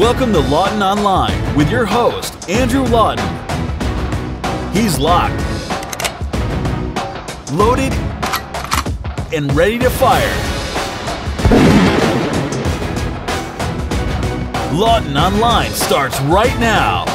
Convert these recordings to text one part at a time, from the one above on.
Welcome to Lawton Online with your host, Andrew Lawton. He's locked, loaded, and ready to fire. Lawton Online starts right now.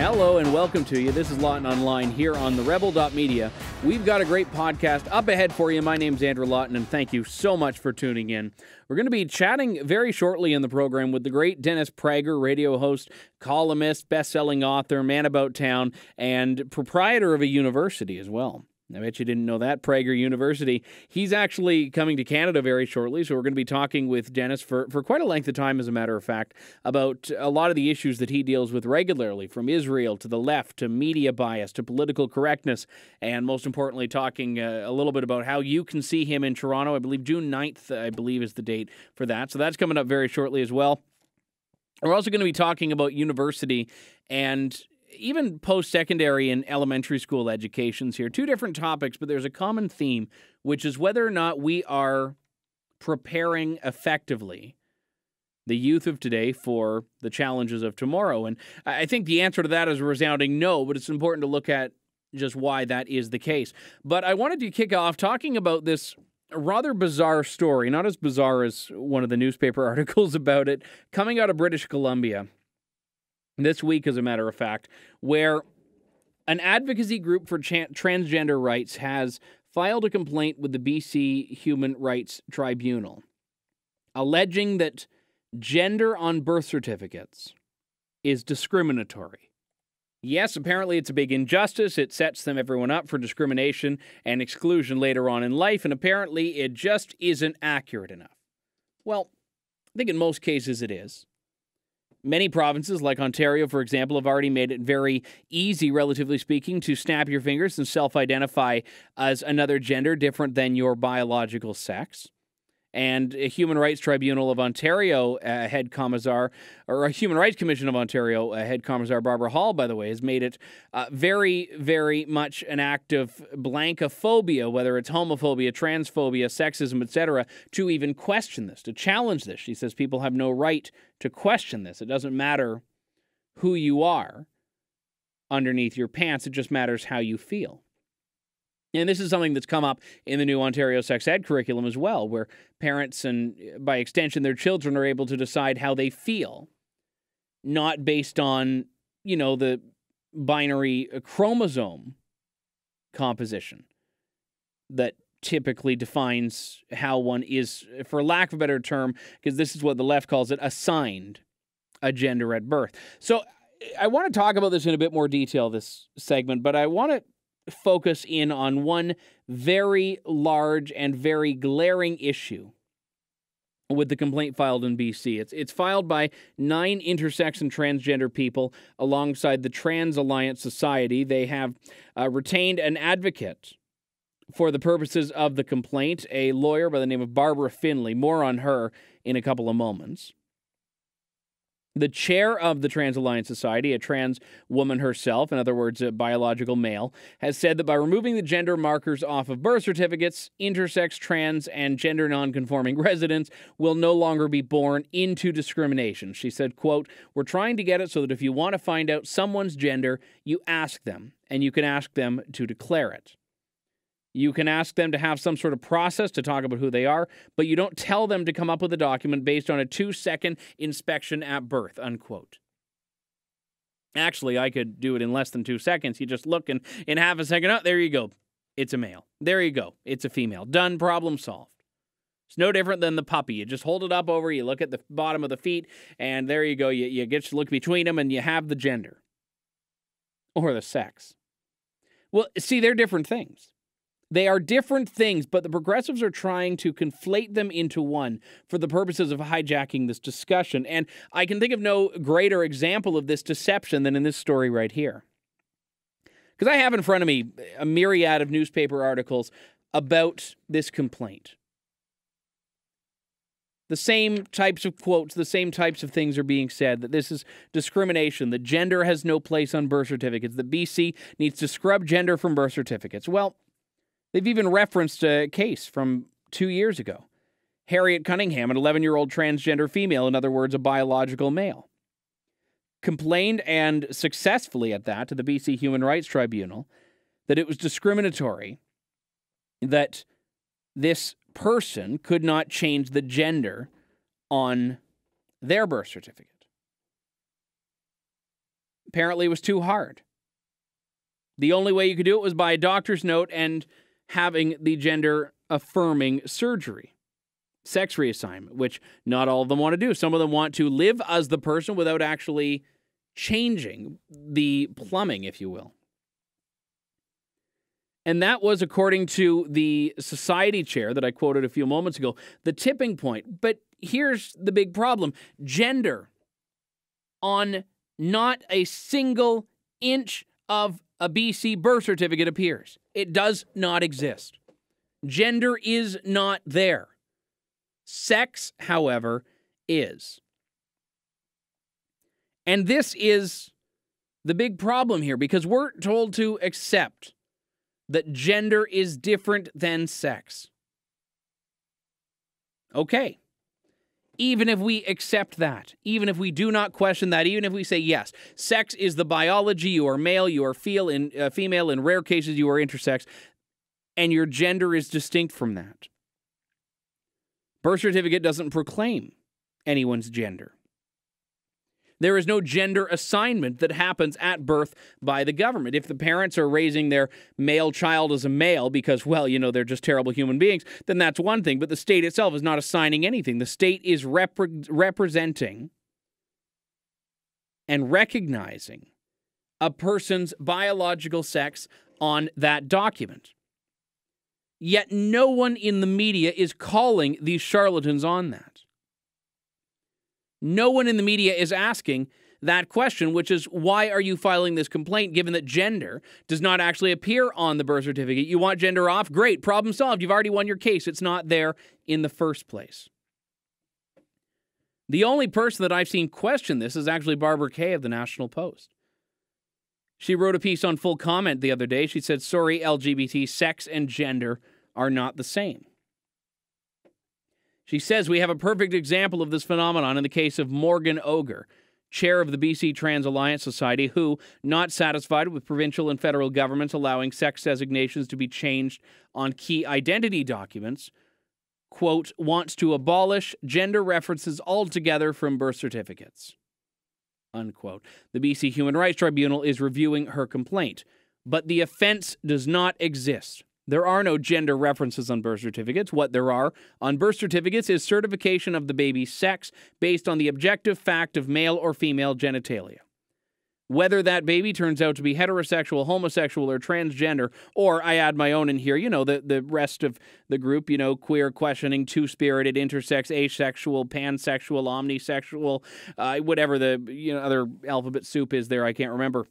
Hello and welcome to you. This is Lawton Online here on TheRebel.media. We've got a great podcast up ahead for you. My name's Andrew Lawton, and thank you so much for tuning in. We're going to be chatting very shortly in the program with the great Dennis Prager, radio host, columnist, best-selling author, man about town, and proprietor of a university as well. I bet you didn't know that, Prager University. He's actually coming to Canada very shortly, so we're going to be talking with Dennis for quite a length of time, as a matter of fact, about a lot of the issues that he deals with regularly, from Israel to the left to media bias to political correctness, and most importantly, talking a little bit about how you can see him in Toronto. I believe June 9th, is the date for that, so that's coming up very shortly as well. We're also going to be talking about university and even post-secondary and elementary school educations here. Two different topics, but there's a common theme, which is whether or not we are preparing effectively the youth of today for the challenges of tomorrow. And I think the answer to that is a resounding no, but it's important to look at just why that is the case. But I wanted to kick off talking about this rather bizarre story, not as bizarre as one of the newspaper articles about it, coming out of British Columbia this week, as a matter of fact, where an advocacy group for transgender rights has filed a complaint with the BC Human Rights Tribunal, alleging that gender on birth certificates is discriminatory. Yes, apparently it's a big injustice. It sets everyone up for discrimination and exclusion later on in life, and apparently it just isn't accurate enough. Well, I think in most cases it is. Many provinces, like Ontario, for example, have already made it very easy, relatively speaking, to snap your fingers and self-identify as another gender different than your biological sex. And a Human Rights Tribunal of Ontario head commissar, or a Human Rights Commission of Ontario head commissar, Barbara Hall, by the way, has made it very, very much an act of blankophobia, whether it's homophobia, transphobia, sexism, etc., to even question this, to challenge this. She says people have no right to question this. It doesn't matter who you are underneath your pants. It just matters how you feel. And this is something that's come up in the new Ontario sex ed curriculum as well, where parents and, by extension, their children are able to decide how they feel, not based on, the binary chromosome composition that typically defines how one is, for lack of a better term, because this is what the left calls it, assigned a gender at birth. So I want to talk about this in a bit more detail, this segment, but I want to focus in on one very large and very glaring issue with the complaint filed in BC. It's filed by 9 intersex and transgender people alongside the Trans Alliance Society. They have retained an advocate for the purposes of the complaint, a lawyer by the name of Barbara Finley. More on her in a couple of moments. The chair of the Trans Alliance Society, a trans woman herself, in other words, a biological male, has said that by removing the gender markers off of birth certificates, intersex, trans, and gender nonconforming residents will no longer be born into discrimination. She said, quote, "We're trying to get it so that if you want to find out someone's gender, you ask them, and you can ask them to declare it. You can ask them to have some sort of process to talk about who they are, but you don't tell them to come up with a document based on a 2-second inspection at birth," unquote. Actually, I could do it in less than 2 seconds. You just look and in half a second, oh, there you go. It's a male. There you go. It's a female. Done. Problem solved. It's no different than the puppy. You just hold it up over, you look at the bottom of the feet, and there you go. You get to look between them, and you have the gender. Or the sex. Well, see, they're different things. They are different things, but the progressives are trying to conflate them into one for the purposes of hijacking this discussion. And I can think of no greater example of this deception than in this story right here. Because I have in front of me a myriad of newspaper articles about this complaint. The same types of quotes, the same types of things are being said, that this is discrimination, that gender has no place on birth certificates, that BC needs to scrub gender from birth certificates. Well, they've even referenced a case from 2 years ago. Harriet Cunningham, an 11-year-old transgender female, in other words, a biological male, complained, and successfully at that, to the BC Human Rights Tribunal, that it was discriminatory that this person could not change the gender on their birth certificate. Apparently it was too hard. The only way you could do it was by a doctor's note and having the gender-affirming surgery. Sex reassignment, which not all of them want to do. Some of them want to live as the person without actually changing the plumbing, if you will. And that was, according to the society chair that I quoted a few moments ago, the tipping point. But here's the big problem. Gender on not a single inch of a BC birth certificate appears. It does not exist. Gender is not there. Sex, however, is. And this is the big problem here, because we're told to accept that gender is different than sex. Okay. Even if we accept that, even if we do not question that, even if we say, yes, sex is the biology, you are male, you are female, in rare cases you are intersex, and your gender is distinct from that. Birth certificate doesn't proclaim anyone's gender. There is no gender assignment that happens at birth by the government. If the parents are raising their male child as a male because, well, they're just terrible human beings, then that's one thing. But the state itself is not assigning anything. The state is representing and recognizing a person's biological sex on that document. Yet no one in the media is calling these charlatans on that. No one in the media is asking that question, which is, why are you filing this complaint given that gender does not actually appear on the birth certificate? You want gender off? Great, problem solved. You've already won your case. It's not there in the first place. The only person that I've seen question this is actually Barbara Kay of the National Post. She wrote a piece on Full Comment the other day. She said, sorry, LGBT, sex and gender are not the same. She says, we have a perfect example of this phenomenon in the case of Morgan Oger, chair of the BC Trans Alliance Society, who, not satisfied with provincial and federal governments allowing sex designations to be changed on key identity documents, quote, wants to abolish gender references altogether from birth certificates, unquote. The BC Human Rights Tribunal is reviewing her complaint, but the offense does not exist. There are no gender references on birth certificates. What there are on birth certificates is certification of the baby's sex based on the objective fact of male or female genitalia. Whether that baby turns out to be heterosexual, homosexual, or transgender, or I add my own in here, the rest of the group, queer, questioning, two-spirited, intersex, asexual, pansexual, omnisexual, whatever the other alphabet soup is there, I can't remember.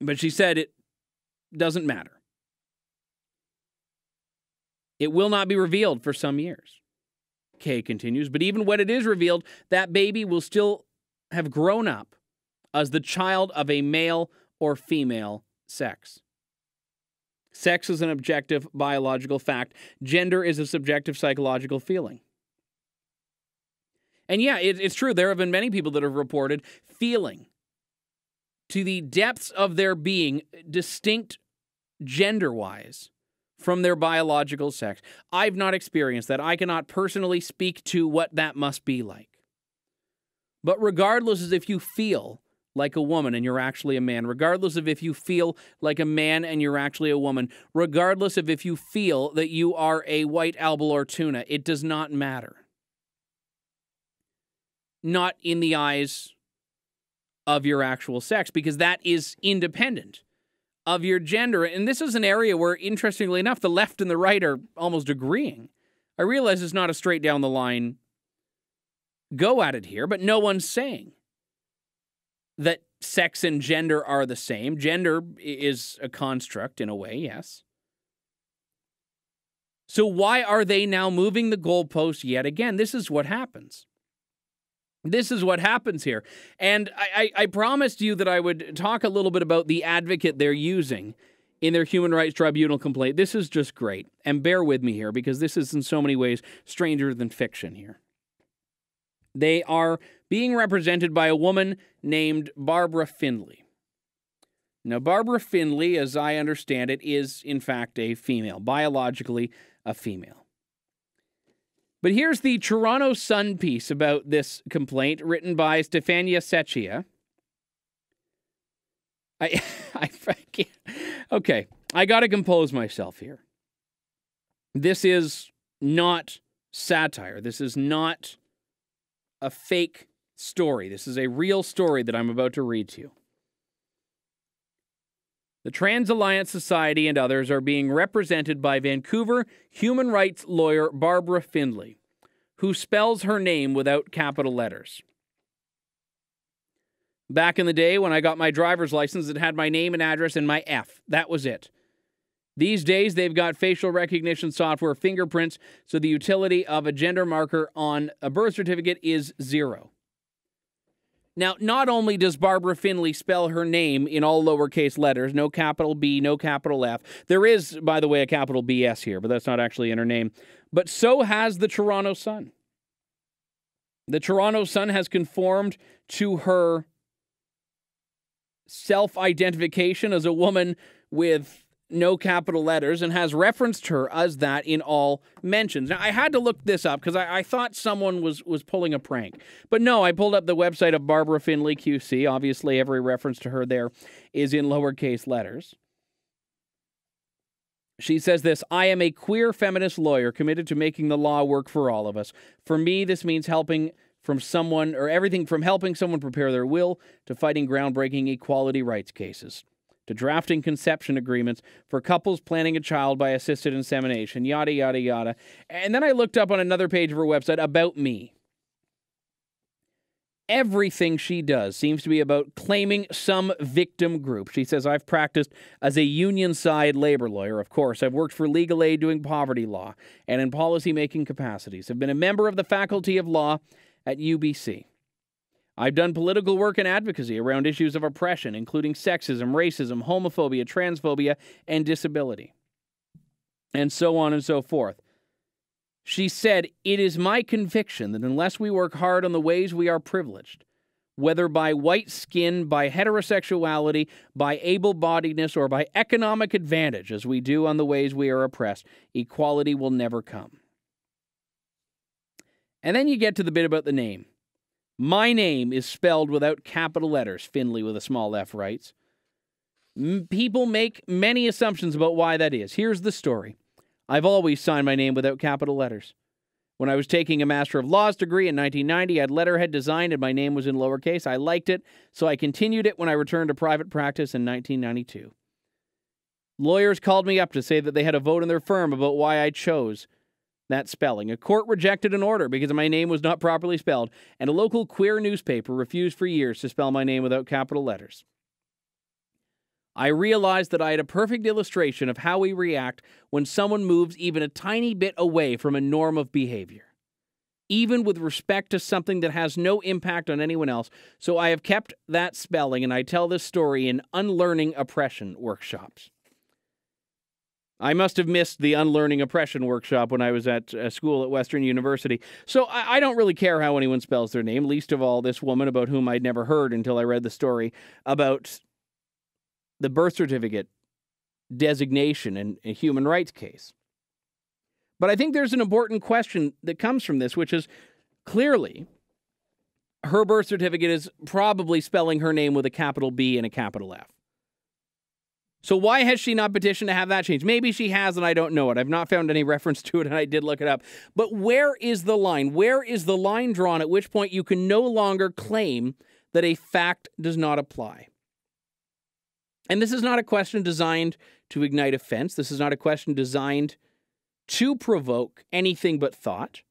But she said it doesn't matter. It will not be revealed for some years. Kay continues, but even when it is revealed, that baby will still have grown up as the child of a male or female sex. Sex is an objective biological fact. Gender is a subjective psychological feeling. And yeah, it's true. There have been many people that have reported feeling to the depths of their being distinct gender-wise from their biological sex. I've not experienced that. I cannot personally speak to what that must be like. But regardless of if you feel like a woman and you're actually a man, regardless of if you feel like a man and you're actually a woman, regardless of if you feel that you are a white albal or tuna, it does not matter. Not in the eyes of your actual sex, because that is independent of your gender. And this is an area where, interestingly enough, the left and the right are almost agreeing. I realize it's not a straight down the line go at it here, but no one's saying that sex and gender are the same. Gender is a construct in a way, yes. So why are they now moving the goalposts yet again? This is what happens. This is what happens here. And I promised you that I would talk a little bit about the advocate they're using in their Human Rights Tribunal complaint. This is just great. And bear with me here, because this is in so many ways stranger than fiction here. They are being represented by a woman named Barbara Findley. Now, Barbara Findley, as I understand it, is in fact a female, biologically a female. But here's the Toronto Sun piece about this complaint, written by Stefania Secchia. Okay, I got to compose myself here. This is not satire. This is not a fake story. This is a real story that I'm about to read to you. The Trans Alliance Society and others are being represented by Vancouver human rights lawyer Barbara Findley, who spells her name without capital letters. Back in the day when I got my driver's license, it had my name and address and my F. That was it. These days, they've got facial recognition software, fingerprints, so the utility of a gender marker on a birth certificate is zero. Now, not only does Barbara Findley spell her name in all lowercase letters, no capital B, no capital F. There is, by the way, a capital BS here, but that's not actually in her name. But so has the Toronto Sun. The Toronto Sun has conformed to her self-identification as a woman with no capital letters and has referenced her as that in all mentions. Now, I had to look this up because I thought someone was pulling a prank. But no, I pulled up the website of Barbara Findley QC. Obviously, every reference to her there is in lowercase letters. She says this: I am a queer feminist lawyer committed to making the law work for all of us. For me, this means helping from someone, or everything from helping someone prepare their will to fighting groundbreaking equality rights cases, to drafting conception agreements for couples planning a child by assisted insemination, yada, yada, yada. And then I looked up on another page of her website about me. Everything she does seems to be about claiming some victim group. She says, I've practiced as a union-side labor lawyer, of course. I've worked for legal aid doing poverty law and in policy-making capacities. I've been a member of the Faculty of Law at UBC. I've done political work and advocacy around issues of oppression, including sexism, racism, homophobia, transphobia, and disability, and so on and so forth. She said, it is my conviction that unless we work hard on the ways we are privileged, whether by white skin, by heterosexuality, by able-bodiedness, or by economic advantage, as we do on the ways we are oppressed, equality will never come. And then you get to the bit about the name. My name is spelled without capital letters, Findley with a small f writes. People make many assumptions about why that is. Here's the story. I've always signed my name without capital letters. When I was taking a Master of Laws degree in 1990, I had letterhead designed and my name was in lowercase. I liked it, so I continued it when I returned to private practice in 1992. Lawyers called me up to say that they had a vote in their firm about why I chose that spelling. A court rejected an order because my name was not properly spelled, and a local queer newspaper refused for years to spell my name without capital letters. I realized that I had a perfect illustration of how we react when someone moves even a tiny bit away from a norm of behavior, even with respect to something that has no impact on anyone else. So I have kept that spelling, and I tell this story in Unlearning Oppression workshops. I must have missed the Unlearning Oppression workshop when I was at school at Western University. So I don't really care how anyone spells their name, least of all this woman about whom I'd never heard until I read the story about the birth certificate designation in a human rights case. But I think there's an important question that comes from this, which is clearly her birth certificate is probably spelling her name with a capital B and a capital F. So why has she not petitioned to have that changed? Maybe she has and I don't know it. I've not found any reference to it and I did look it up. But where is the line? Where is the line drawn at which point you can no longer claim that a fact does not apply? And this is not a question designed to ignite offense. This is not a question designed to provoke anything but thought.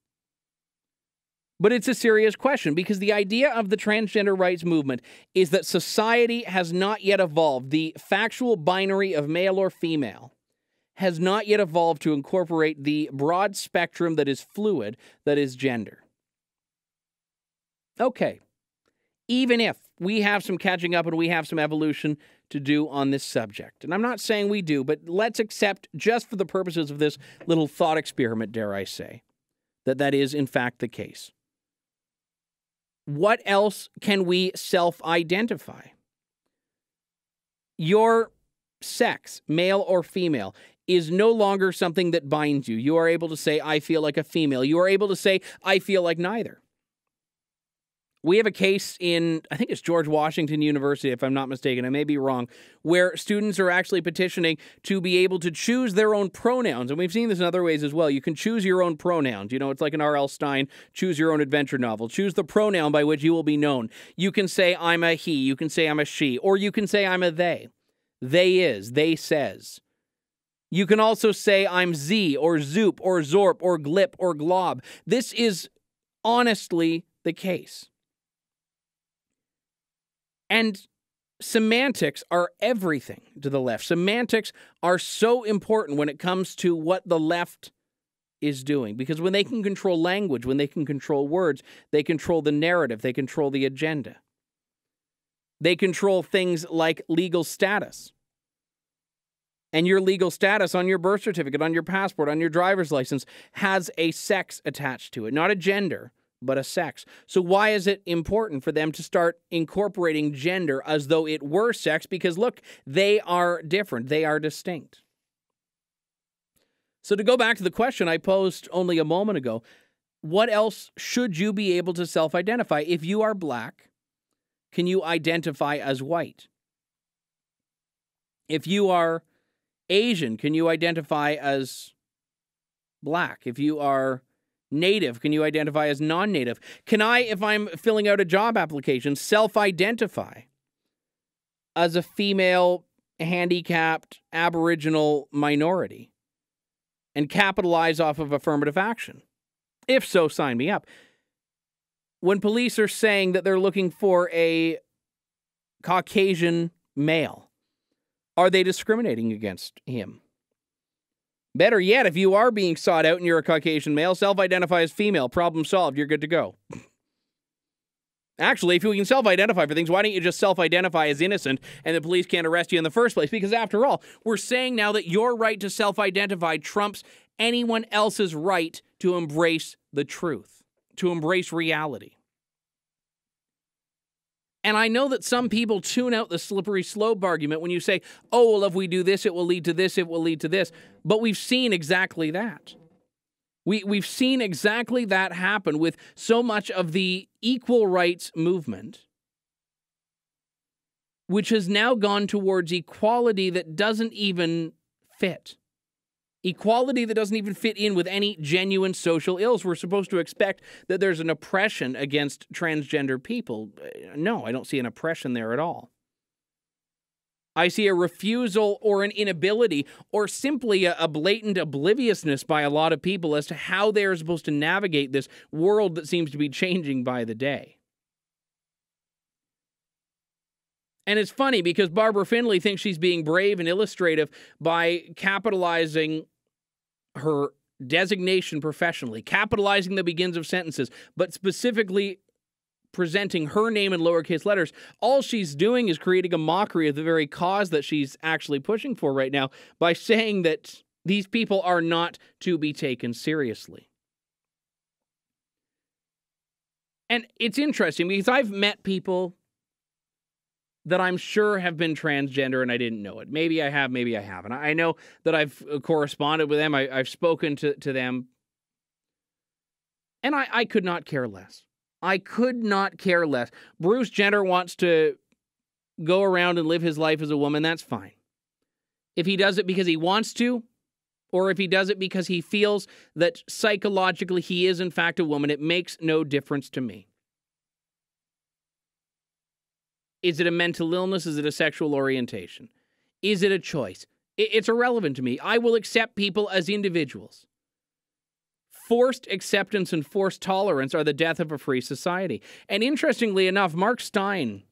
But it's a serious question because the idea of the transgender rights movement is that society has not yet evolved. The factual binary of male or female has not yet evolved to incorporate the broad spectrum that is fluid, that is gender. Okay, even if we have some catching up and we have some evolution to do on this subject, and I'm not saying we do, but let's accept, just for the purposes of this little thought experiment, dare I say, that that is in fact the case. What else can we self-identify? Your sex, male or female, is no longer something that binds you. You are able to say, I feel like a female. You are able to say, I feel like neither. We have a case in, I think it's George Washington University, if I'm not mistaken, I may be wrong, where students are actually petitioning to be able to choose their own pronouns. And we've seen this in other ways as well. You can choose your own pronouns. You know, it's like an R.L. Stine, choose your own adventure novel. Choose the pronoun by which you will be known. You can say, I'm a he. You can say, I'm a she. Or you can say, I'm a they. They is. They says. You can also say, I'm Z, or Zoop, or Zorp, or Glip, or Glob. This is honestly the case. And semantics are everything to the left. Semantics are so important when it comes to what the left is doing. Because when they can control language, when they can control words, they control the narrative, they control the agenda. They control things like legal status. And your legal status on your birth certificate, on your passport, on your driver's license has a sex attached to it. Not a gender, but a sex. So why is it important for them to start incorporating gender as though it were sex? Because look, they are different. They are distinct. So to go back to the question I posed only a moment ago, what else should you be able to self-identify? If you are black, can you identify as white? If you are Asian, can you identify as black? If you are Native, can you identify as non-native? Can I, if I'm filling out a job application, self-identify as a female, handicapped, Aboriginal minority and capitalize off of affirmative action? If so, sign me up. When police are saying that they're looking for a Caucasian male, are they discriminating against him? Better yet, if you are being sought out and you're a Caucasian male, self-identify as female. Problem solved. You're good to go. Actually, if you can self-identify for things, why don't you just self-identify as innocent and the police can't arrest you in the first place? Because after all, we're saying now that your right to self-identify trumps anyone else's right to embrace the truth, to embrace reality. And I know that some people tune out the slippery slope argument when you say, oh, well, if we do this, it will lead to this, it will lead to this. But we've seen exactly that. We've seen exactly that happen with so much of the equal rights movement, which has now gone towards equality that doesn't even fit. Equality that doesn't even fit in with any genuine social ills. We're supposed to expect that there's an oppression against transgender people. No, I don't see an oppression there at all. I see a refusal or an inability or simply a blatant obliviousness by a lot of people as to how they're supposed to navigate this world that seems to be changing by the day. And it's funny because Barbara Finley thinks she's being brave and illustrative by capitalizing her designation professionally, capitalizing the begins of sentences, but specifically presenting her name in lowercase letters. All she's doing is creating a mockery of the very cause that she's actually pushing for right now by saying that these people are not to be taken seriously. And it's interesting because I've met people that I'm sure have been transgender and I didn't know it. Maybe I have, maybe I haven't. I know that I've corresponded with them. I've spoken to them. And I could not care less. I could not care less. Bruce Jenner wants to go around and live his life as a woman. That's fine. If he does it because he wants to, or if he does it because he feels that psychologically he is in fact a woman, it makes no difference to me. Is it a mental illness? Is it a sexual orientation? Is it a choice? It's irrelevant to me. I will accept people as individuals. Forced acceptance and forced tolerance are the death of a free society. And interestingly enough, Mark Stein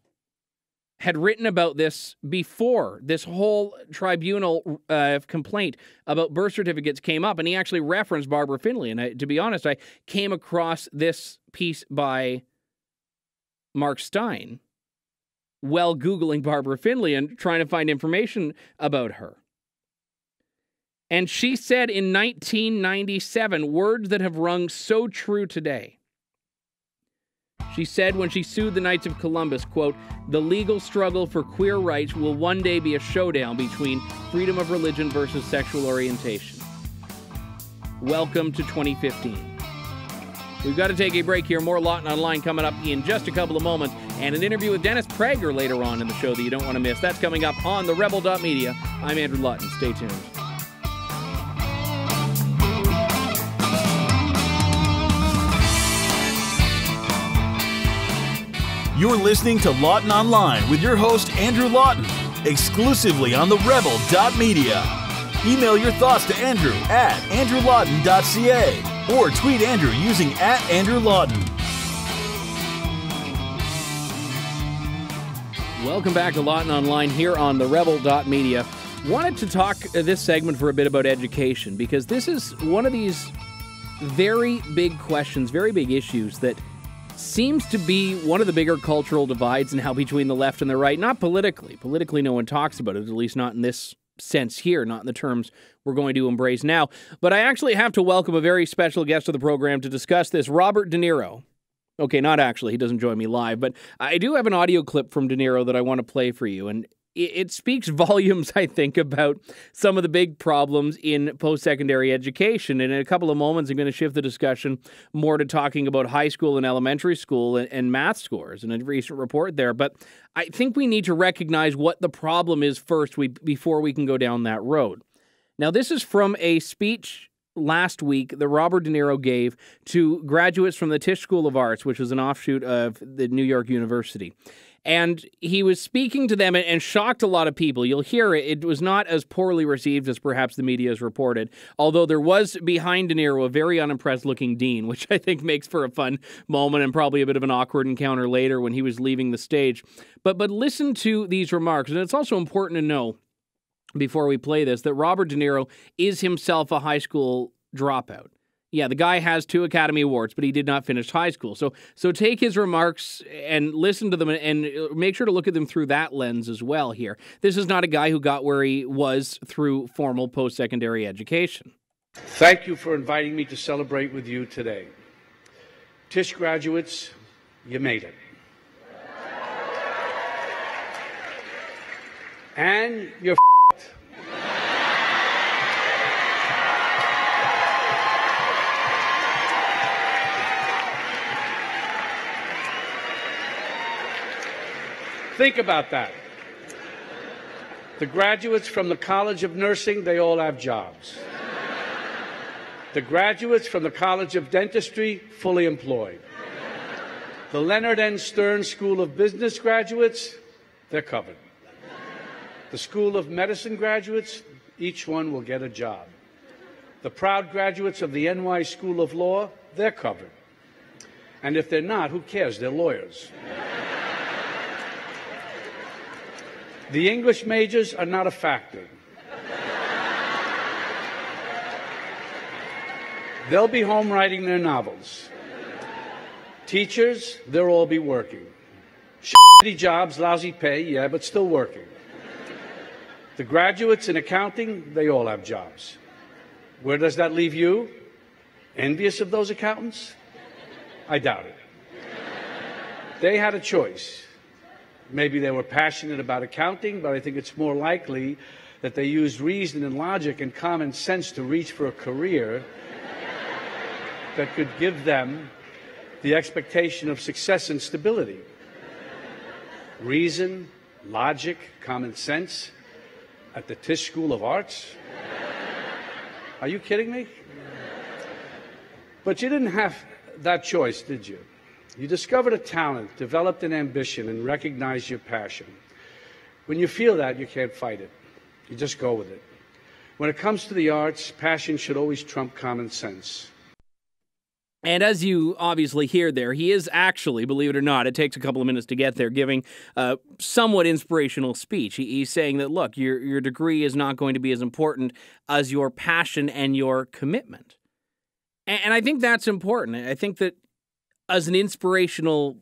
had written about this before this whole tribunal complaint about birth certificates came up, and he actually referenced Barbara Finley. And to be honest, I came across this piece by Mark Stein while Googling Barbara Finley and trying to find information about her. And she said in 1997, words that have rung so true today. She said when she sued the Knights of Columbus, quote, "The legal struggle for queer rights will one day be a showdown between freedom of religion versus sexual orientation." Welcome to 2015. We've got to take a break here. More Lawton Online coming up in just a couple of moments, and an interview with Dennis Prager later on in the show that you don't want to miss. That's coming up on TheRebel.media. I'm Andrew Lawton. Stay tuned. You're listening to Lawton Online with your host, Andrew Lawton, exclusively on TheRebel.media. Email your thoughts to Andrew at andrewlawton.ca or tweet Andrew using @AndrewLawton. Welcome back to Lawton Online here on TheRebel.media. Wanted to talk this segment for a bit about education, because this is one of these very big questions, very big issues that seems to be one of the bigger cultural divides now between the left and the right. Not politically. Politically, no one talks about it, at least not in this sense here, not in the terms we're going to embrace now. But I actually have to welcome a very special guest to the program to discuss this, Robert De Niro. Okay, not actually. He doesn't join me live, but I do have an audio clip from De Niro that I want to play for you, and it speaks volumes, I think, about some of the big problems in post-secondary education. And in a couple of moments, I'm going to shift the discussion more to talking about high school and elementary school and math scores and a recent report there. But I think we need to recognize what the problem is first before we can go down that road. Now, this is from a speech last week that Robert De Niro gave to graduates from the Tisch School of Arts, which is an offshoot of the New York University. And he was speaking to them and shocked a lot of people. You'll hear it. It was not as poorly received as perhaps the media has reported, although there was behind De Niro a very unimpressed-looking dean, which I think makes for a fun moment and probably a bit of an awkward encounter later when he was leaving the stage. But listen to these remarks, and it's also important to know, before we play this, that Robert De Niro is himself a high school dropout. Yeah, the guy has 2 Academy Awards, but he did not finish high school. So take his remarks and listen to them and make sure to look at them through that lens as well here. This is not a guy who got where he was through formal post-secondary education. Thank you for inviting me to celebrate with you today. Tisch graduates, you made it. And you're f***ed. Think about that. The graduates from the College of Nursing, they all have jobs. The graduates from the College of Dentistry, fully employed. The Leonard N. Stern School of Business graduates, they're covered. The School of Medicine graduates, each one will get a job. The proud graduates of the NY School of Law, they're covered. And if they're not, who cares? They're lawyers. The English majors are not a factor. They'll be home writing their novels. Teachers, they'll all be working. Shitty jobs, lousy pay, yeah, but still working. The graduates in accounting, they all have jobs. Where does that leave you? Envious of those accountants? I doubt it. They had a choice. Maybe they were passionate about accounting, but I think it's more likely that they used reason and logic and common sense to reach for a career that could give them the expectation of success and stability. Reason, logic, common sense at the Tisch School of Arts? Are you kidding me? But you didn't have that choice, did you? You discovered a talent, developed an ambition, and recognized your passion. When you feel that, you can't fight it. You just go with it. When it comes to the arts, passion should always trump common sense. And as you obviously hear there, he is actually, believe it or not, it takes a couple of minutes to get there, giving a somewhat inspirational speech. He's saying that, look, your degree is not going to be as important as your passion and your commitment. And I think that's important. I think that as an inspirational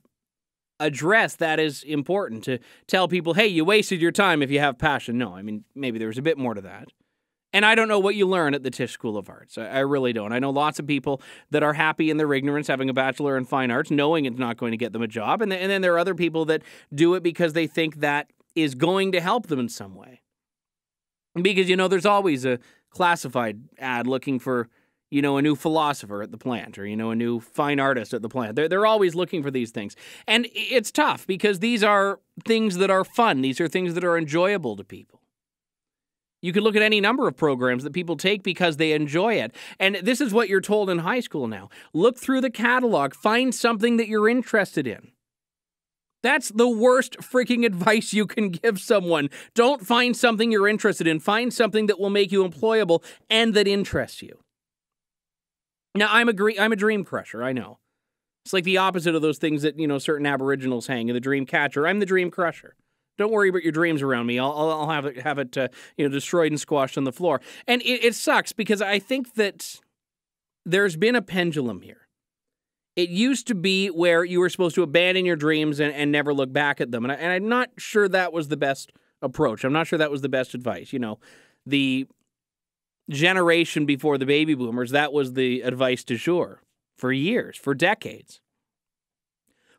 address, that is important, to tell people, hey, you wasted your time if you have passion. No, I mean, maybe there's a bit more to that. And I don't know what you learn at the Tisch School of Arts. I really don't. I know lots of people that are happy in their ignorance, having a bachelor in fine arts, knowing it's not going to get them a job. And then there are other people that do it because they think that is going to help them in some way. Because, there's always a classified ad looking for, a new philosopher at the plant, or, a new fine artist at the plant. They're always looking for these things. And it's tough because these are things that are fun. These are things that are enjoyable to people. You could look at any number of programs that people take because they enjoy it. And this is what you're told in high school now. Look through the catalog. Find something that you're interested in. That's the worst freaking advice you can give someone. Don't find something you're interested in. Find something that will make you employable and that interests you. Now, I'm a dream crusher, I know. It's like the opposite of those things that, certain Aboriginals hang, the dream catcher. I'm the dream crusher. Don't worry about your dreams around me. I'll have it destroyed and squashed on the floor. And it sucks because I think that there's been a pendulum here. It used to be where you were supposed to abandon your dreams and never look back at them. And I'm not sure that was the best approach. I'm not sure that was the best advice. The generation before the baby boomers, that was the advice du jour for years, for decades.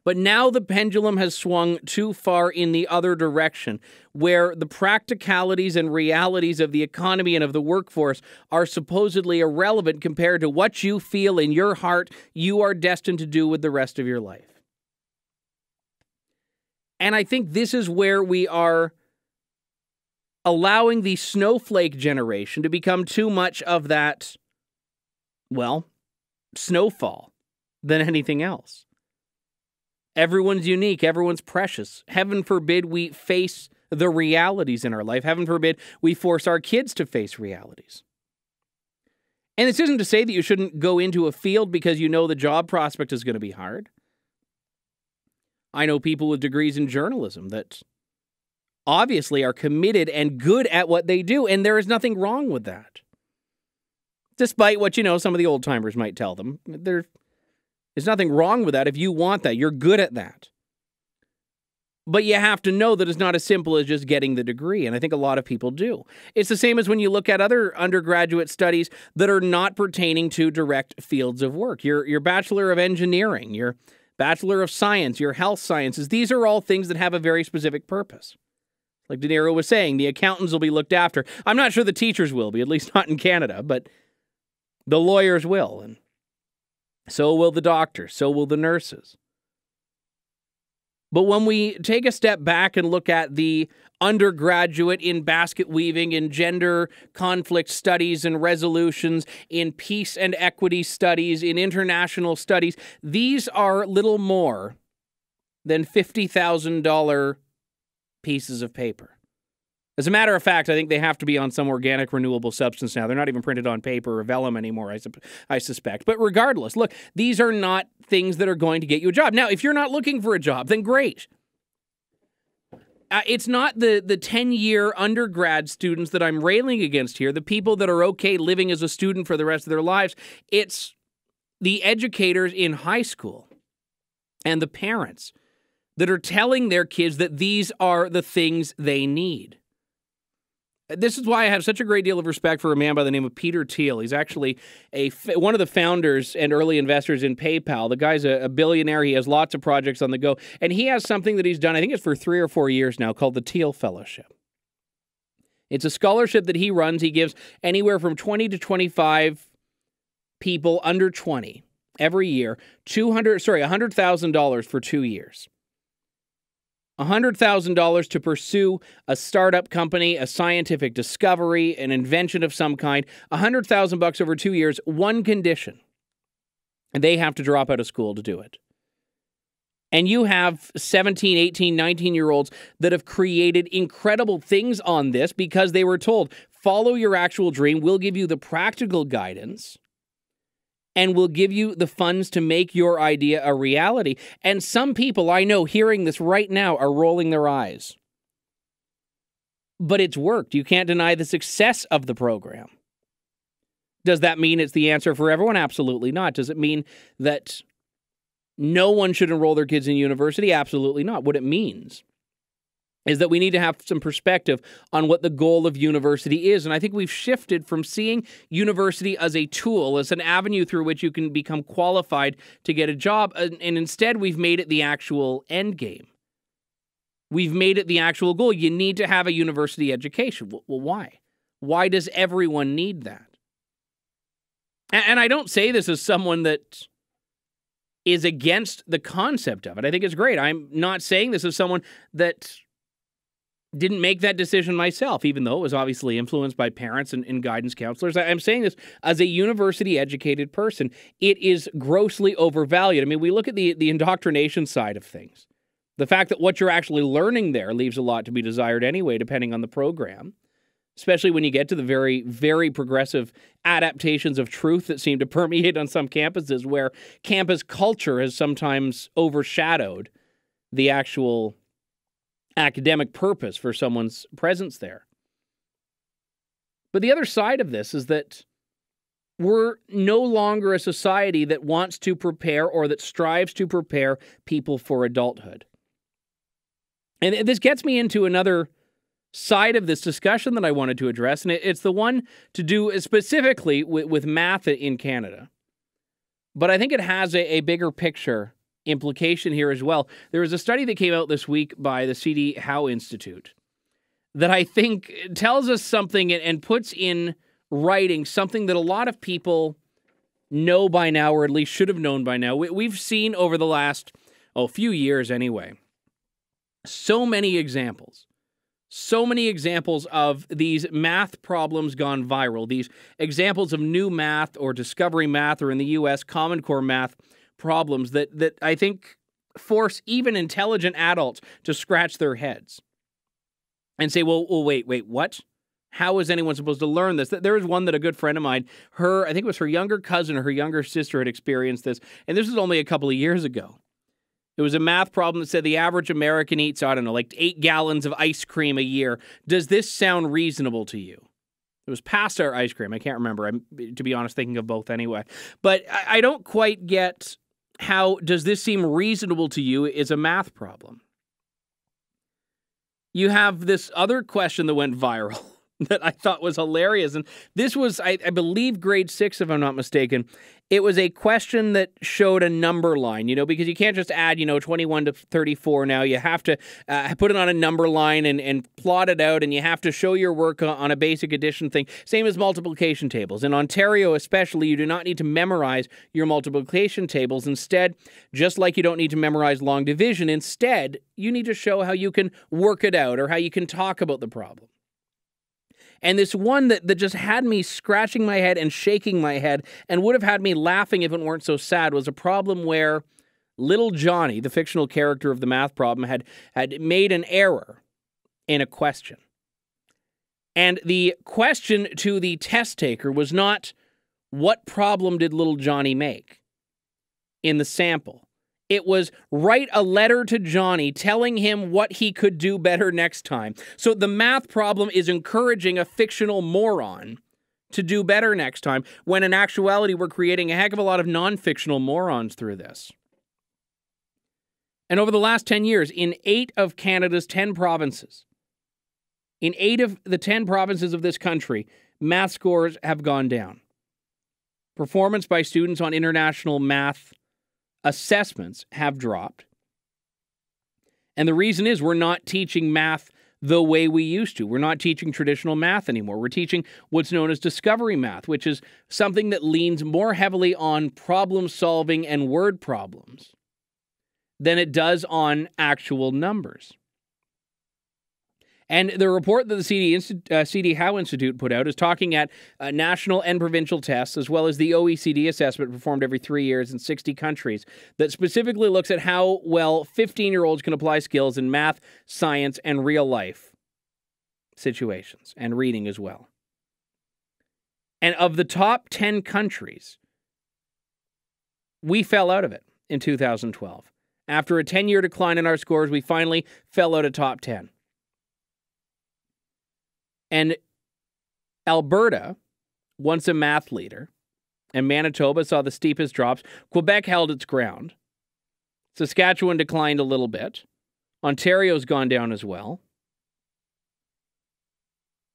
But now the pendulum has swung too far in the other direction, where the practicalities and realities of the economy and of the workforce are supposedly irrelevant compared to what you feel in your heart you are destined to do with the rest of your life. And I think this is where we are allowing the snowflake generation to become too much of that, snowfall than anything else. Everyone's unique. Everyone's precious. Heaven forbid we face the realities in our life. Heaven forbid we force our kids to face realities. And this isn't to say that you shouldn't go into a field because the job prospect is going to be hard. I know people with degrees in journalism that obviously are committed and good at what they do, and there is nothing wrong with that. Despite what, some of the old-timers might tell them. There's nothing wrong with that if you want that. You're good at that. But you have to know that it's not as simple as just getting the degree, and I think a lot of people do. It's the same as when you look at other undergraduate studies that are not pertaining to direct fields of work. Your Bachelor of Engineering, your Bachelor of Science, your Health Sciences, these are all things that have a very specific purpose. Like Niro was saying, the accountants will be looked after. I'm not sure the teachers will be, at least not in Canada, but the lawyers will, and so will the doctors, so will the nurses. But when we take a step back and look at the undergraduate in basket weaving, in gender conflict studies and resolutions, in peace and equity studies, in international studies, these are little more than $50,000 pieces of paper. As a matter of fact, I think they have to be on some organic renewable substance now. They're not even printed on paper or vellum anymore, I suspect. But regardless, look, these are not things that are going to get you a job. Now, if you're not looking for a job, then great. It's not the 10-year undergrad students that I'm railing against here, the people that are okay living as a student for the rest of their lives. It's the educators in high school and the parents that are telling their kids that these are the things they need. This is why I have such a great deal of respect for a man by the name of Peter Teal. He's actually one of the founders and early investors in PayPal. The guy's a billionaire. He has lots of projects on the go. And he has something that he's done, I think it's for 3 or 4 years now, called the Teal Fellowship. It's a scholarship that he runs. He gives anywhere from 20 to 25 people under 20 every year $100,000 for 2 years. $100,000 to pursue a startup company, a scientific discovery, an invention of some kind. $100,000 over 2 years, one condition. And they have to drop out of school to do it. And you have 17, 18, 19-year-olds that have created incredible things on this because they were told, follow your actual dream. We'll give you the practical guidance. and will give you the funds to make your idea a reality. And some people I know hearing this right now are rolling their eyes. But it's worked. You can't deny the success of the program. Does that mean it's the answer for everyone? Absolutely not. Does it mean that no one should enroll their kids in university? Absolutely not. What it means is that we need to have some perspective on what the goal of university is. And I think we've shifted from seeing university as a tool, as an avenue through which you can become qualified to get a job, and instead we've made it the actual end game. We've made it the actual goal. You need to have a university education. Well, why? Why does everyone need that? And I don't say this as someone that is against the concept of it. I think it's great. I'm not saying this as someone that didn't make that decision myself, even though it was obviously influenced by parents and guidance counselors. I'm saying this as a university-educated person. It is grossly overvalued. I mean, we look at the indoctrination side of things. The fact that what you're actually learning there leaves a lot to be desired anyway, depending on the program, especially when you get to the very, very progressive adaptations of truth that seem to permeate on some campuses, where campus culture has sometimes overshadowed the actual academic purpose for someone's presence there. But the other side of this is that we're no longer a society that wants to prepare or that strives to prepare people for adulthood. And this gets me into another side of this discussion that I wanted to address, and it's the one to do specifically with math in Canada. But I think it has a bigger picture implication here as well. There was a study that came out this week by the C.D. Howe Institute that I think tells us something and puts in writing something that a lot of people know by now, or at least should have known by now. We've seen over the last, few years anyway, so many examples of these math problems gone viral, these examples of new math or discovery math, or in the U.S., Common Core math problems that I think force even intelligent adults to scratch their heads and say, well, wait, what? How is anyone supposed to learn this? There was one that a good friend of mine, I think it was her younger cousin or her younger sister had experienced this, and this was only a couple of years ago. It was a math problem that said the average American eats, 8 gallons of ice cream a year. Does this sound reasonable to you? It was pasta or ice cream. I can't remember. I'm, to be honest, thinking of both anyway. But I don't quite get how does this seem reasonable to you is a math problem. You have this other question that went viral that I thought was hilarious. And this was, I believe, grade 6, if I'm not mistaken. It was a question that showed a number line, because you can't just add, 21 to 34 now. You have to put it on a number line and plot it out, and you have to show your work on a basic addition thing. Same as multiplication tables. In Ontario especially, you do not need to memorize your multiplication tables. Instead, just like you don't need to memorize long division, instead, you need to show how you can work it out or how you can talk about the problem. And this one that just had me scratching my head and shaking my head and would have had me laughing if it weren't so sad was a problem where little Johnny, the fictional character of the math problem, had made an error in a question. And the question to the test taker was not, what problem did little Johnny make in the sample? It was, write a letter to Johnny telling him what he could do better next time. So the math problem is encouraging a fictional moron to do better next time, when in actuality we're creating a heck of a lot of non-fictional morons through this. And over the last 10 years, in 8 of Canada's 10 provinces, in 8 of the 10 provinces of this country, math scores have gone down. Performance by students on international math assessments have dropped. And the reason is we're not teaching math the way we used to. We're not teaching traditional math anymore. We're teaching what's known as discovery math, which is something that leans more heavily on problem solving and word problems than it does on actual numbers. And the report that the C.D. Howe Institute put out is talking at national and provincial tests, as well as the OECD assessment performed every 3 years in 60 countries, that specifically looks at how well 15-year-olds can apply skills in math, science, and real-life situations, and reading as well. And of the top 10 countries, we fell out of it in 2012. After a 10-year decline in our scores, we finally fell out of top 10. And Alberta, once a math leader, and Manitoba saw the steepest drops. Quebec held its ground. Saskatchewan declined a little bit. Ontario's gone down as well.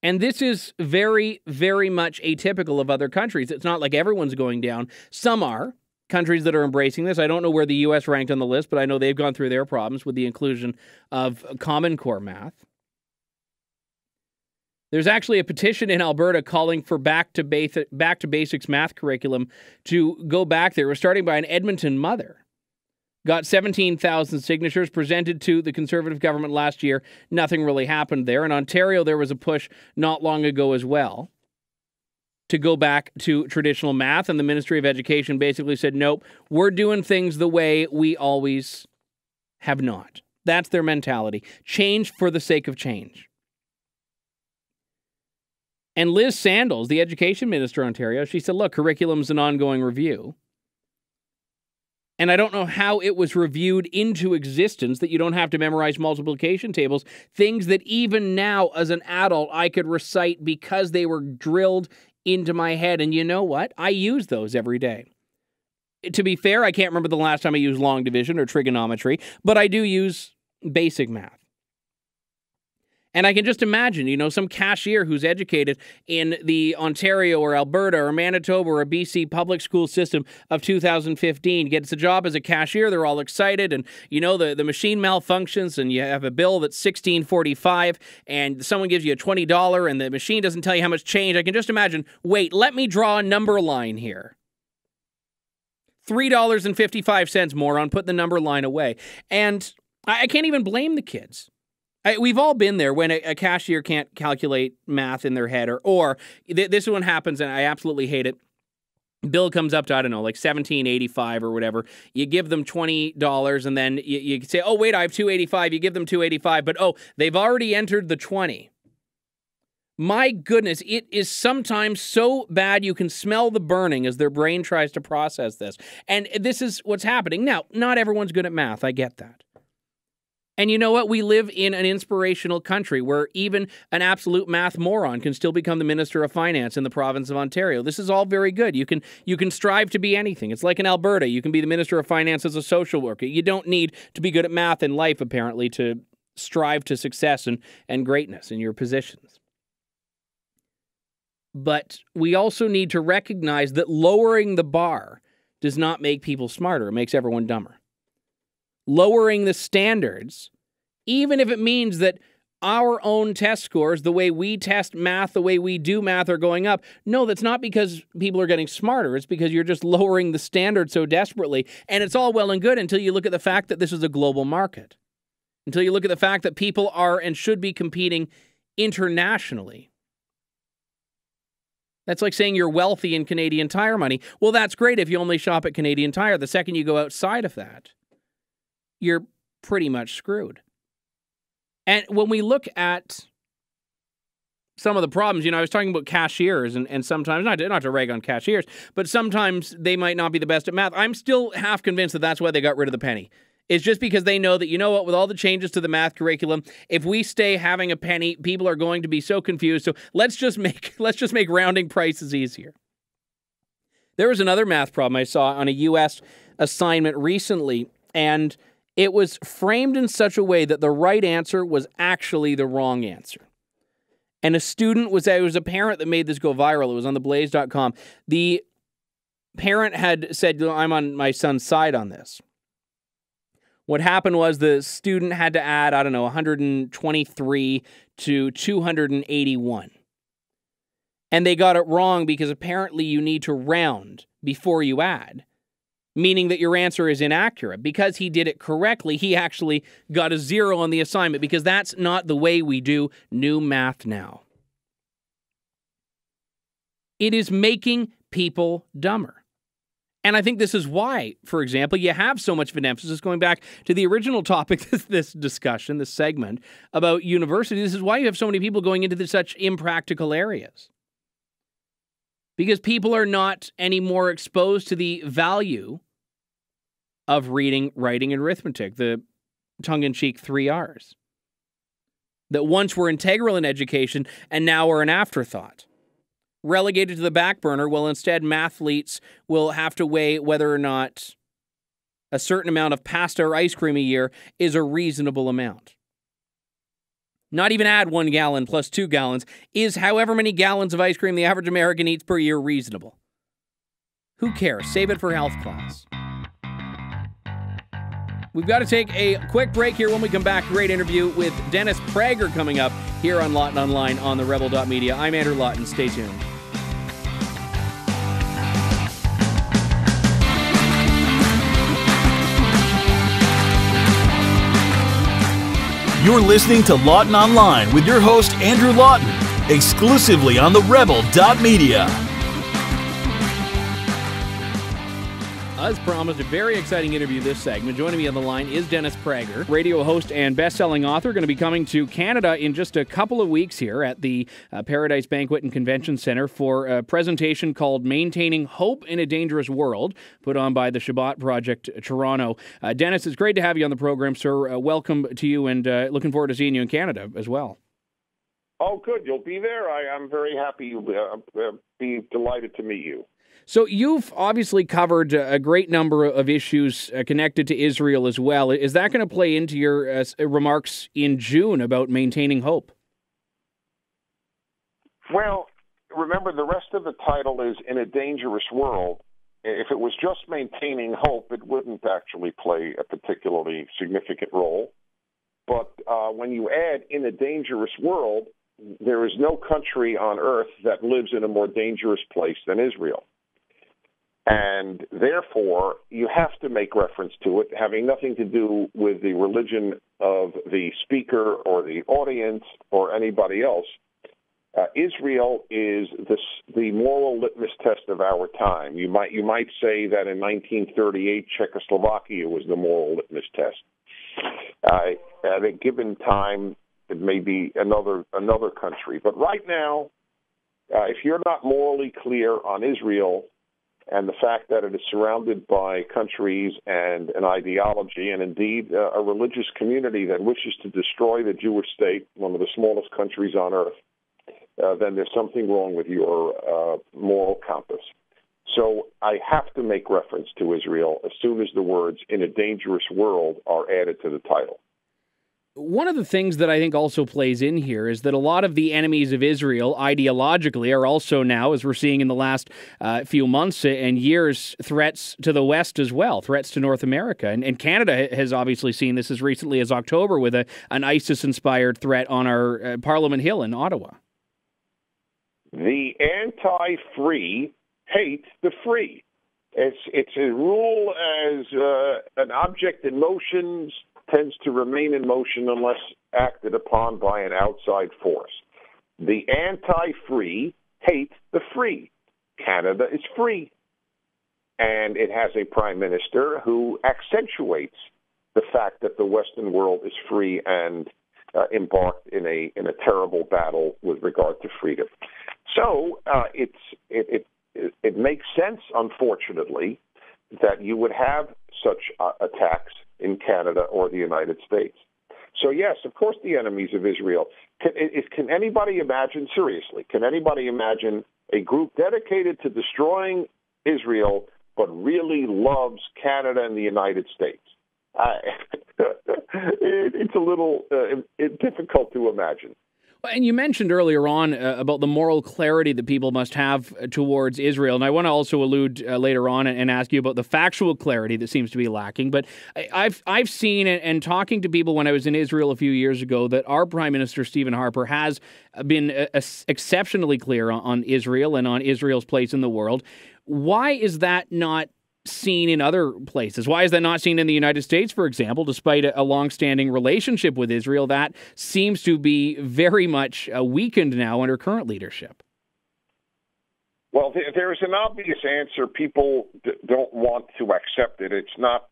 And this is very, very much atypical of other countries. It's not like everyone's going down. Some are. Countries that are embracing this. I don't know where the U.S. ranked on the list, but I know they've gone through their problems with the inclusion of Common Core math. There's actually a petition in Alberta calling for back to basics math curriculum to go back there. It was starting by an Edmonton mother. Got 17,000 signatures presented to the Conservative government last year. Nothing really happened there. In Ontario, there was a push not long ago as well to go back to traditional math, and the Ministry of Education basically said, nope, we're doing things the way we always have not. That's their mentality. Change for the sake of change. And Liz Sandals, the Education Minister of Ontario, she said, look, curriculum's an ongoing review. And I don't know how it was reviewed into existence that you don't have to memorize multiplication tables, things that even now as an adult I could recite because they were drilled into my head. And you know what? I use those every day. To be fair, I can't remember the last time I used long division or trigonometry, but I do use basic math. And I can just imagine, some cashier who's educated in the Ontario or Alberta or Manitoba or a BC public school system of 2015 gets a job as a cashier. They're all excited, and the machine malfunctions, and you have a bill that's $16.45, and someone gives you a $20, and the machine doesn't tell you how much change. I can just imagine. Wait, let me draw a number line here. $3.55, moron. Put the number line away, and I can't even blame the kids. We've all been there when a cashier can't calculate math in their head, or this one happens, and I absolutely hate it. Bill comes up to, I don't know, like $17.85 or whatever. You give them $20, and then you say, oh, wait, I have $2.85. You give them $2.85, but they've already entered the 20. My goodness, it is sometimes so bad you can smell the burning as their brain tries to process this. And this is what's happening. Now, not everyone's good at math. I get that. And you know what? We live in an inspirational country where even an absolute math moron can still become the Minister of Finance in the province of Ontario. This is all very good. You can strive to be anything. It's like in Alberta. You can be the Minister of Finance as a social worker. You don't need to be good at math in life, apparently, to strive to success and greatness in your positions. But we also need to recognize that lowering the bar does not make people smarter. It makes everyone dumber. Lowering the standards, even if it means that our own test scores, the way we test math, the way we do math are going up. No, that's not because people are getting smarter. It's because you're just lowering the standard so desperately. And it's all well and good until you look at the fact that this is a global market. Until you look at the fact that people are and should be competing internationally. That's like saying you're wealthy in Canadian Tire money. Well, that's great if you only shop at Canadian Tire. The second you go outside of that, you're pretty much screwed. And when we look at some of the problems, I was talking about cashiers, and sometimes, not to rag on cashiers, but sometimes they might not be the best at math. I'm still half convinced that that's why they got rid of the penny. It's just because they know that, with all the changes to the math curriculum, if we stay having a penny, people are going to be so confused. So let's just make rounding prices easier. There was another math problem I saw on a U.S. assignment recently, and it was framed in such a way that the right answer was actually the wrong answer. And it was a parent that made this go viral. It was on theblaze.com. The parent had said, I'm on my son's side on this. What happened was the student had to add, 123 to 281. And they got it wrong because apparently you need to round before you add, meaning that your answer is inaccurate. Because he did it correctly, he actually got a 0 on the assignment, because that's not the way we do new math now. It is making people dumber. And I think this is why, for example, you have so much of an emphasis, going back to the original topic, this discussion, this segment about university. This is why you have so many people going into such impractical areas. Because people are not anymore exposed to the value of reading, writing, and arithmetic, the tongue-in-cheek 3 R's, that once were integral in education and now are an afterthought. Relegated to the back burner, well, instead, mathletes will have to weigh whether or not a certain amount of pasta or ice cream a year is a reasonable amount. Not even add 1 gallon plus 2 gallons. Is however many gallons of ice cream the average American eats per year reasonable? Who cares? Save it for health class. We've got to take a quick break here. When we come back, great interview with Dennis Prager coming up here on Lawton Online on TheRebel.media. I'm Andrew Lawton. Stay tuned. You're listening to Lawton Online with your host, Andrew Lawton, exclusively on TheRebel.media. As promised, a very exciting interview this segment. Joining me on the line is Dennis Prager, radio host and best-selling author, going to be coming to Canada in just a couple of weeks here at the Paradise Banquet and Convention Centre for a presentation called Maintaining Hope in a Dangerous World, put on by the Shabbat Project Toronto. Dennis, it's great to have you on the program, sir. Welcome to you, and looking forward to seeing you in Canada as well. Oh, good. You'll be there. I'm very happy. You'll be delighted to meet you. So you've obviously covered a great number of issues connected to Israel as well. Is that going to play into your remarks in June about maintaining hope? Well, remember, the rest of the title is In a Dangerous World. If it was just maintaining hope, it wouldn't actually play a particularly significant role. But when you add In a Dangerous World, there is no country on earth that lives in a more dangerous place than Israel. And therefore, you have to make reference to it, having nothing to do with the religion of the speaker or the audience or anybody else. Israel is the moral litmus test of our time. You might say that in 1938, Czechoslovakia was the moral litmus test. At a given time, it may be another country. But right now, if you're not morally clear on Israel and the fact that it is surrounded by countries and an ideology and indeed a religious community that wishes to destroy the Jewish state, one of the smallest countries on earth, then there's something wrong with your moral compass. So I have to make reference to Israel as soon as the words "in a dangerous world" are added to the title. One of the things that I think also plays in here is that a lot of the enemies of Israel ideologically are also now, as we're seeing in the last few months and years, threats to the West as well, threats to North America. And Canada has obviously seen this as recently as October with an ISIS-inspired threat on our Parliament Hill in Ottawa. The anti-free hate the free. It's a rule as an object in motion tends to remain in motion unless acted upon by an outside force. The anti-free hate the free. Canada is free. And it has a prime minister who accentuates the fact that the Western world is free and embarked in a terrible battle with regard to freedom. So it makes sense, unfortunately, that you would have such attacks in Canada or the United States. So yes, of course, the enemies of Israel. Can anybody imagine, seriously, can anybody imagine a group dedicated to destroying Israel but really loves Canada and the United States? It's a little difficult to imagine. And you mentioned earlier on about the moral clarity that people must have towards Israel. And I want to also allude later on and ask you about the factual clarity that seems to be lacking. But I've seen and talking to people when I was in Israel a few years ago that our Prime Minister, Stephen Harper, has been exceptionally clear on Israel and on Israel's place in the world. Why is that not seen in other places? Why is that not seen in the United States, for example, despite a long-standing relationship with Israel that seems to be very much weakened now under current leadership? Well, there's an obvious answer. People don't want to accept it. It's not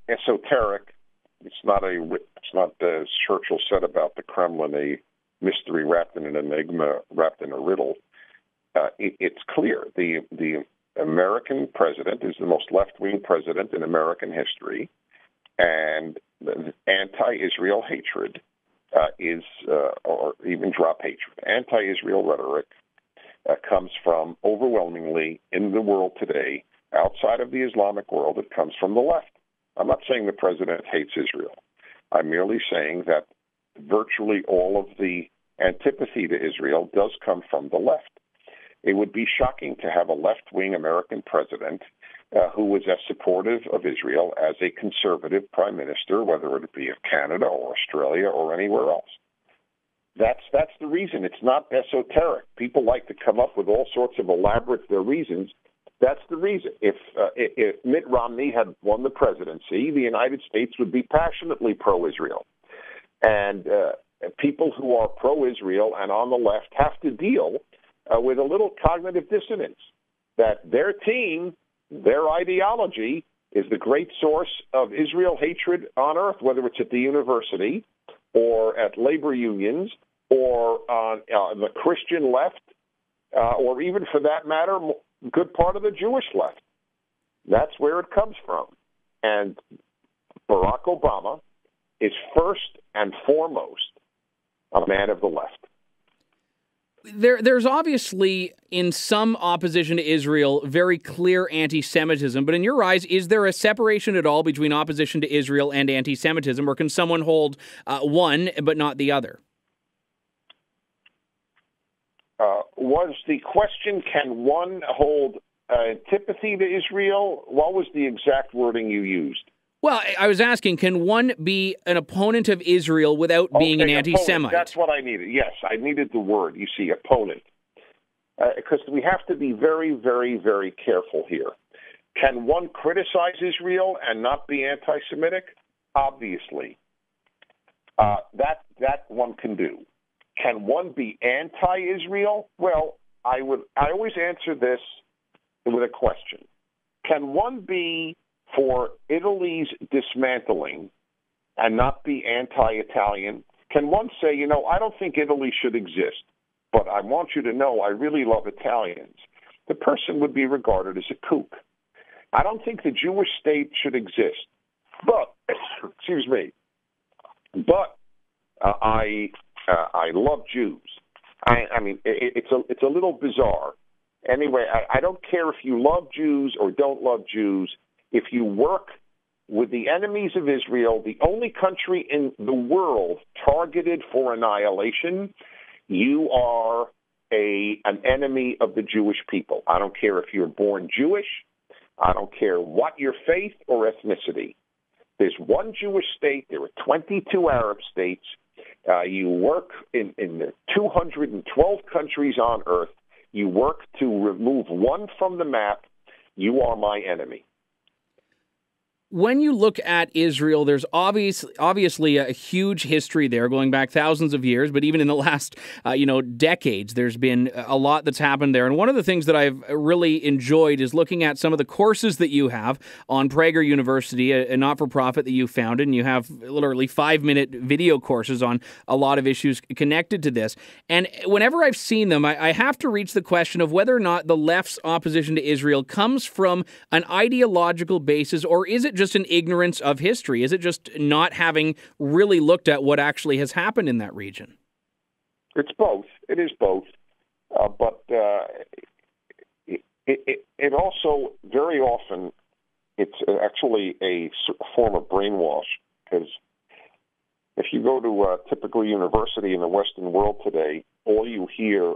esoteric. It's not as Churchill said about the Kremlin, a mystery wrapped in an enigma, wrapped in a riddle. It's clear. The American president is the most left-wing president in American history, and the anti-Israel hatred or even drop hatred, anti-Israel rhetoric comes from overwhelmingly in the world today, outside of the Islamic world, it comes from the left. I'm not saying the president hates Israel. I'm merely saying that virtually all of the antipathy to Israel does come from the left. It would be shocking to have a left-wing American president who was as supportive of Israel as a conservative prime minister, whether it be of Canada or Australia or anywhere else. That's the reason. It's not esoteric. People like to come up with all sorts of elaborate reasons. That's the reason. If Mitt Romney had won the presidency, the United States would be passionately pro-Israel. And people who are pro-Israel and on the left have to deal with a little cognitive dissonance, that their team, their ideology, is the great source of Israel hatred on earth, whether it's at the university or at labor unions or on the Christian left, or even, for that matter, a good part of the Jewish left. That's where it comes from. And Barack Obama is first and foremost a man of the left. There's obviously, in some opposition to Israel, very clear anti-Semitism. But in your eyes, is there a separation at all between opposition to Israel and anti-Semitism, or can someone hold one but not the other? Was the question, can one hold antipathy to Israel? What was the exact wording you used? Well, I was asking, can one be an opponent of Israel without being an anti-Semite? That's what I needed. Yes, I needed the word, you see, opponent. Because we have to be very, very, very careful here. Can one criticize Israel and not be anti-Semitic? Obviously. That one can do. Can one be anti-Israel? Well, I always answer this with a question. Can one be for Italy's dismantling and not be anti-Italian? Can one say, I don't think Italy should exist, but I want you to know I really love Italians? The person would be regarded as a kook. I don't think the Jewish state should exist, but, excuse me, but I love Jews. I mean, it's a little bizarre. Anyway, I don't care if you love Jews or don't love Jews. If you work with the enemies of Israel, the only country in the world targeted for annihilation, you are an enemy of the Jewish people. I don't care if you're born Jewish. I don't care what your faith or ethnicity. There's one Jewish state. There are 22 Arab states. You work in the 212 countries on earth. You work to remove one from the map. You are my enemy. When you look at Israel, there's obviously a huge history there going back thousands of years, but even in the last, decades, there's been a lot that's happened there. And one of the things that I've really enjoyed is looking at some of the courses that you have on Prager University, a not-for-profit that you founded, and you have literally 5-minute video courses on a lot of issues connected to this. And whenever I've seen them, I have to reach the question of whether or not the left's opposition to Israel comes from an ideological basis, or is it just an ignorance of history? Is it just not having really looked at what actually has happened in that region? It's both. It is both. But it also, very often, it's actually a form of brainwash, because if you go to a typical university in the Western world today, all you hear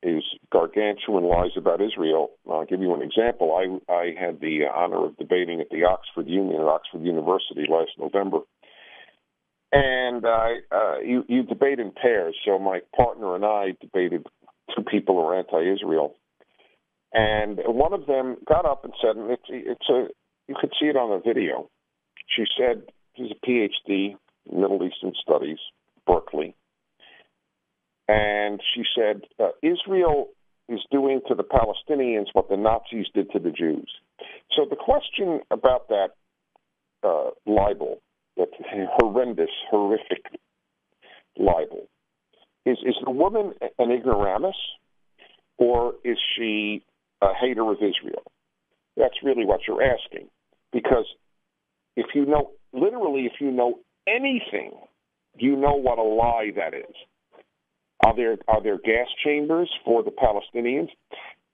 is gargantuan lies about Israel. I'll give you an example. I had the honor of debating at the Oxford Union at Oxford University last November. And you debate in pairs. So my partner and I debated two people who are anti-Israel. And one of them got up and said, and you could see it on the video. She said, she's a PhD in Middle Eastern Studies, Berkeley. And she said, Israel is doing to the Palestinians what the Nazis did to the Jews. So the question about that libel, that horrendous, horrific libel, is the woman an ignoramus, or is she a hater of Israel? That's really what you're asking. Because if you know anything, you know what a lie that is. Are there gas chambers for the Palestinians?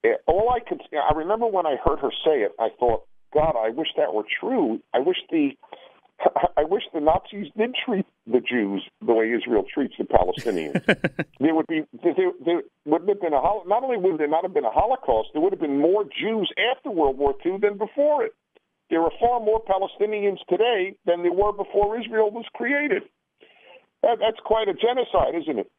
I remember when I heard her say it, I thought, God, I wish that were true. I wish the Nazis did treat the Jews the way Israel treats the Palestinians. there would have been not only would there not have been a Holocaust, there would have been more Jews after World War II than before it. There are far more Palestinians today than there were before Israel was created. That's quite a genocide, isn't it?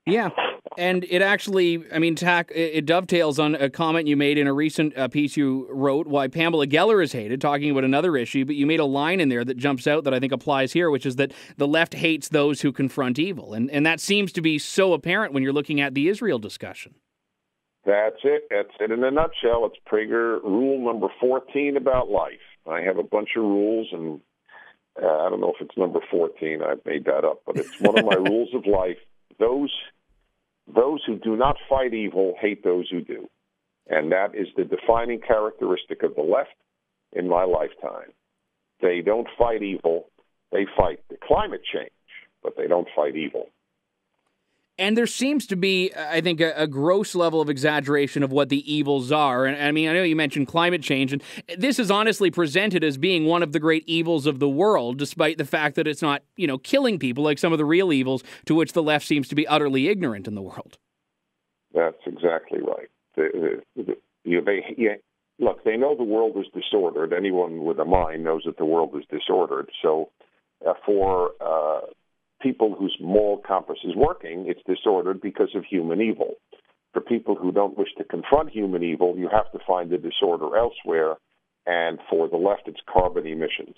Yeah, and it actually, it dovetails on a comment you made in a recent piece you wrote, Why Pamela Geller is Hated, talking about another issue, but you made a line in there that jumps out that I think applies here, which is that the left hates those who confront evil. And that seems to be so apparent when you're looking at the Israel discussion. That's it. That's it in a nutshell. It's Prager rule number 14 about life. I have a bunch of rules, and I don't know if it's number 14. I made that up, but it's one of my rules of life. Those who do not fight evil hate those who do. And that is the defining characteristic of the left in my lifetime. They don't fight evil. They fight the climate change, but they don't fight evil. And there seems to be, I think, a gross level of exaggeration of what the evils are. And I know you mentioned climate change, and this is honestly presented as being one of the great evils of the world, despite the fact that it's not, killing people like some of the real evils to which the left seems to be utterly ignorant in the world. That's exactly right. Look, they know the world is disordered. Anyone with a mind knows that the world is disordered. So for people whose moral compass is working, it's disordered because of human evil. For people who don't wish to confront human evil, you have to find the disorder elsewhere, and for the left, it's carbon emissions.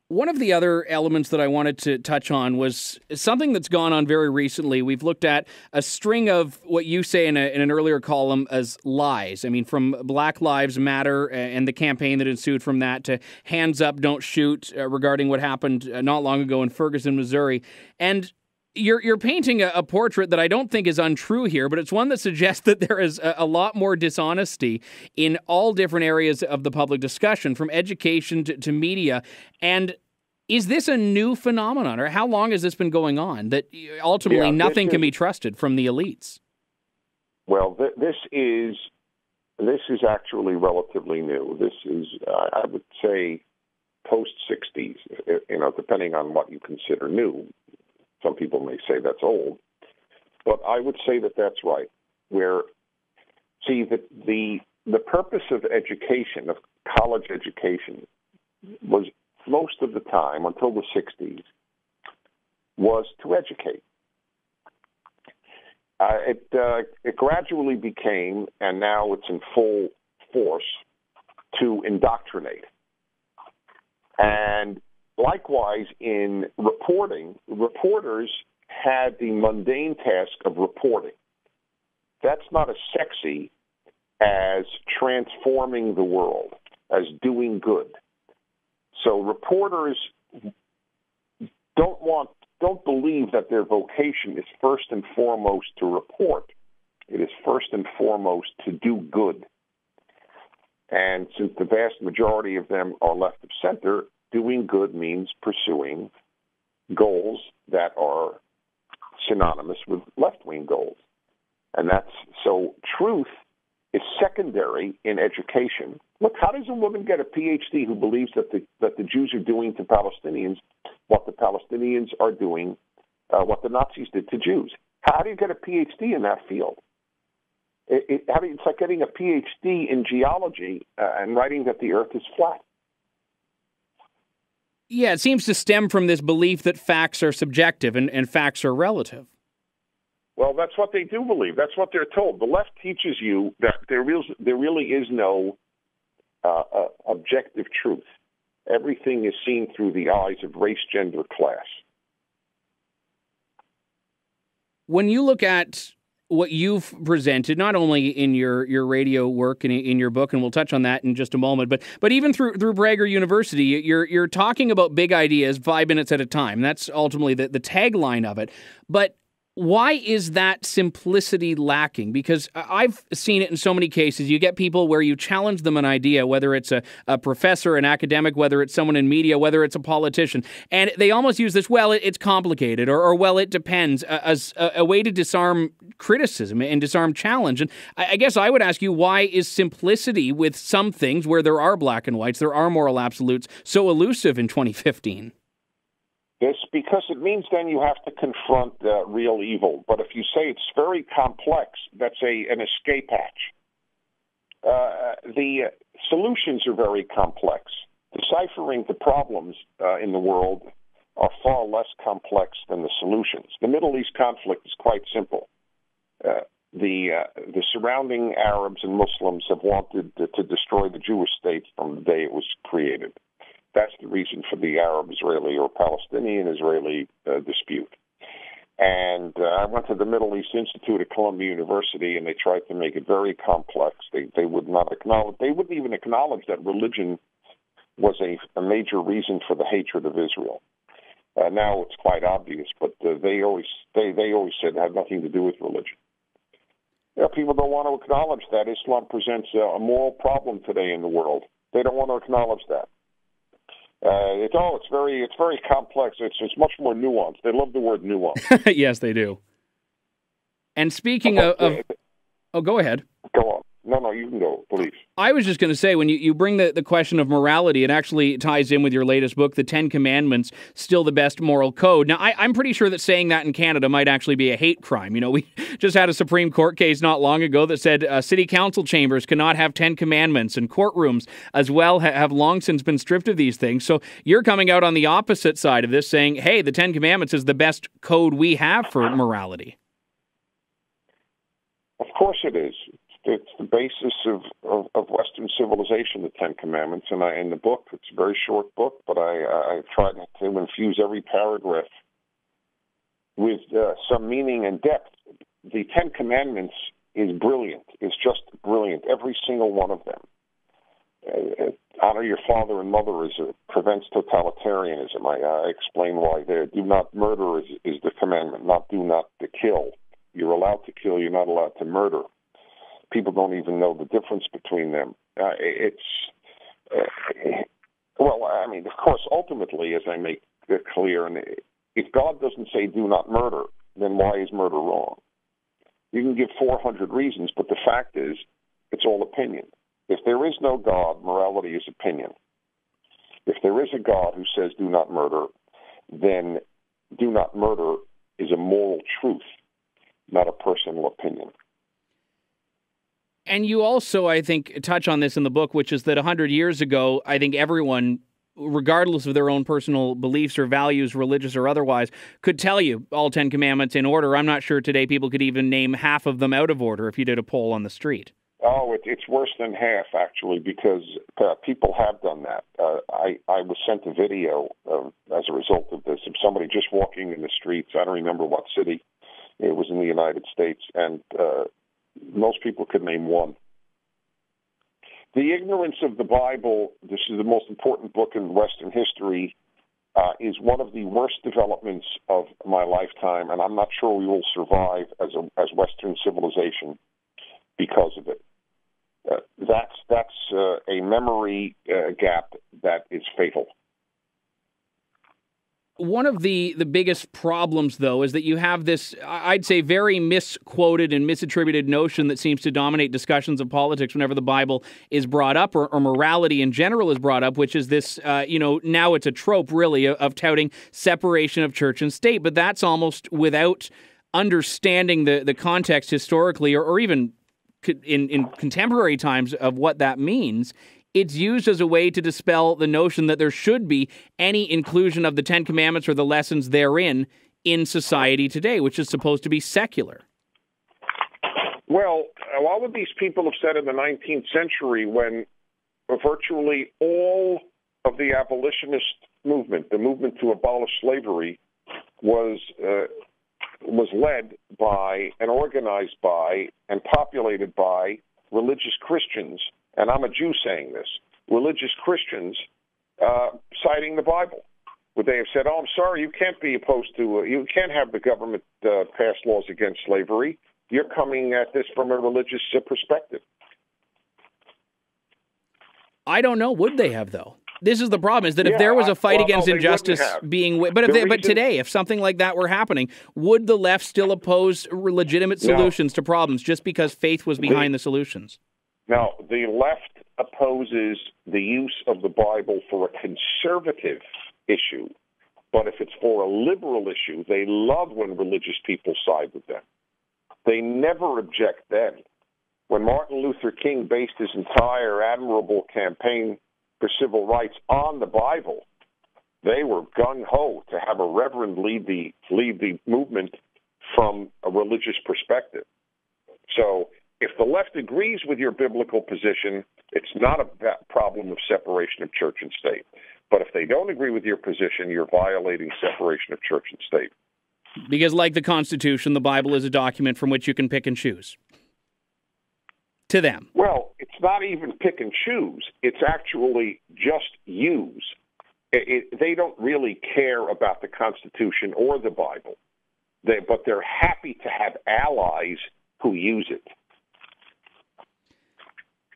One of the other elements that I wanted to touch on was something that's gone on very recently. We've looked at a string of what you say in an earlier column as lies. From Black Lives Matter and the campaign that ensued from that to Hands Up, Don't Shoot regarding what happened not long ago in Ferguson, Missouri. And you're painting a portrait that I don't think is untrue here, but it's one that suggests that there is a lot more dishonesty in all different areas of the public discussion, from education to media. And is this a new phenomenon, or how long has this been going on, that ultimately nothing can be trusted from the elites? Well, this is actually relatively new. This is, I would say, post-60s, depending on what you consider new. Some people may say that's old, but I would say that that's right. The purpose of education, of college education, was most of the time, until the 60s, was to educate. It gradually became, and now it's in full force, to indoctrinate. And likewise, in reporting, reporters had the mundane task of reporting. That's not as sexy as transforming the world, as doing good. So reporters don't believe that their vocation is first and foremost to report. It is first and foremost to do good. And since the vast majority of them are left of center, doing good means pursuing goals that are synonymous with left-wing goals. And so truth is secondary in education. Look, how does a woman get a PhD who believes that the Jews are doing to Palestinians what the Palestinians are doing, what the Nazis did to Jews? How do you get a PhD in that field? It's like getting a PhD in geology and writing that the earth is flat. Yeah, it seems to stem from this belief that facts are subjective and facts are relative. Well, that's what they do believe. That's what they're told. The left teaches you that there really is no objective truth. Everything is seen through the eyes of race, gender, class. When you look at what you've presented, not only in your radio work and in your book, and we'll touch on that in just a moment, but even through Prager University, you're talking about big ideas 5 minutes at a time. That's ultimately the tagline of it. But Why is that simplicity lacking? Because I've seen it in so many cases. You get people where you challenge them an idea, whether it's a professor, an academic, whether it's someone in media, whether it's a politician, and they almost use this, well, it's complicated, or well, it depends, as a way to disarm criticism and disarm challenge. And I guess I would ask you, why is simplicity with some things where there are black and whites, there are moral absolutes, so elusive in 2015? It's because it means then you have to confront real evil. But if you say it's very complex, that's an escape hatch. The solutions are very complex. Deciphering the problems in the world are far less complex than the solutions. The Middle East conflict is quite simple. The surrounding Arabs and Muslims have wanted to destroy the Jewish state from the day it was created. That's the reason for the Arab-Israeli or Palestinian-Israeli dispute. And I went to the Middle East Institute at Columbia University, and they tried to make it very complex. They would not acknowledge. They wouldn't even acknowledge that religion was a major reason for the hatred of Israel. Now it's quite obvious, but they always said it had nothing to do with religion. People don't want to acknowledge that Islam presents a moral problem today in the world. They don't want to acknowledge that. It's very complex. It's much more nuanced. They love the word nuance. Yes, they do. And speaking of, go ahead. Go on. No, you can go, please. I was just going to say, when you bring the question of morality, it actually ties in with your latest book, The 10 Commandments, Still the Best Moral Code. Now, I'm pretty sure that saying that in Canada might actually be a hate crime. You know, we just had a Supreme Court case not long ago that said city council chambers cannot have 10 commandments, and courtrooms as well have long since been stripped of these things. So you're coming out on the opposite side of this, saying, hey, the 10 Commandments is the best code we have for morality. Of course it is. It's the basis of Western civilization, the Ten Commandments. And in the book, it's a very short book, but I tried to infuse every paragraph with some meaning and depth. The Ten Commandments is brilliant. It's just brilliant, every single one of them. Honor your father and mother prevents totalitarianism. I explain why there. Do not murder is the commandment, not do not to kill. You're allowed to kill, you're not allowed to murder. People don't even know the difference between them. Of course, ultimately, as I make it clear, and if God doesn't say do not murder, then why is murder wrong? You can give 400 reasons, but the fact is, it's all opinion. If there is no God, morality is opinion. If there is a God who says do not murder, then do not murder is a moral truth, not a personal opinion. And you also, I think, touch on this in the book, which is that 100 years ago, I think everyone, regardless of their own personal beliefs or values, religious or otherwise, could tell you all 10 commandments in order. I'm not sure today people could even name half of them out of order if you did a poll on the street. Oh, it's worse than half, actually, because people have done that. I was sent a video as a result of this of somebody just walking in the streets. I don't remember what city. It was in the United States, and most people could name one. The ignorance of the Bible, this is the most important book in Western history, is one of the worst developments of my lifetime, and I'm not sure we will survive as Western civilization because of it. That's a memory gap that is fatal. One of the biggest problems, though, is that you have this, I'd say, very misquoted and misattributed notion that seems to dominate discussions of politics whenever the Bible is brought up or morality in general is brought up, which is this, now it's a trope, really, of touting separation of church and state. But that's almost without understanding the context historically or even in contemporary times of what that means. It's used as a way to dispel the notion that there should be any inclusion of the 10 Commandments or the lessons therein in society today, which is supposed to be secular. Well, all of these people have said in the 19th century when virtually all of the abolitionist movement, the movement to abolish slavery, was led by and organized by and populated by religious Christians. And I'm a Jew saying this, religious Christians citing the Bible. Would they have said, oh, I'm sorry, you can't be opposed to, you can't have the government passed laws against slavery. You're coming at this from a religious perspective. I don't know. Would they have, though? This is the problem, is that if there was a fight against injustice being... But today, if something like that were happening, would the left still oppose legitimate solutions to problems just because faith was behind the solutions? Now, the left opposes the use of the Bible for a conservative issue, but if it's for a liberal issue, they love when religious people side with them. They never object then. When Martin Luther King based his entire admirable campaign for civil rights on the Bible, they were gung-ho to have a reverend lead the movement from a religious perspective. So if the left agrees with your biblical position, it's not a problem of separation of church and state. But if they don't agree with your position, you're violating separation of church and state. Because like the Constitution, the Bible is a document from which you can pick and choose. To them. Well, it's not even pick and choose. It's actually just use. They don't really care about the Constitution or the Bible, but they're happy to have allies who use it.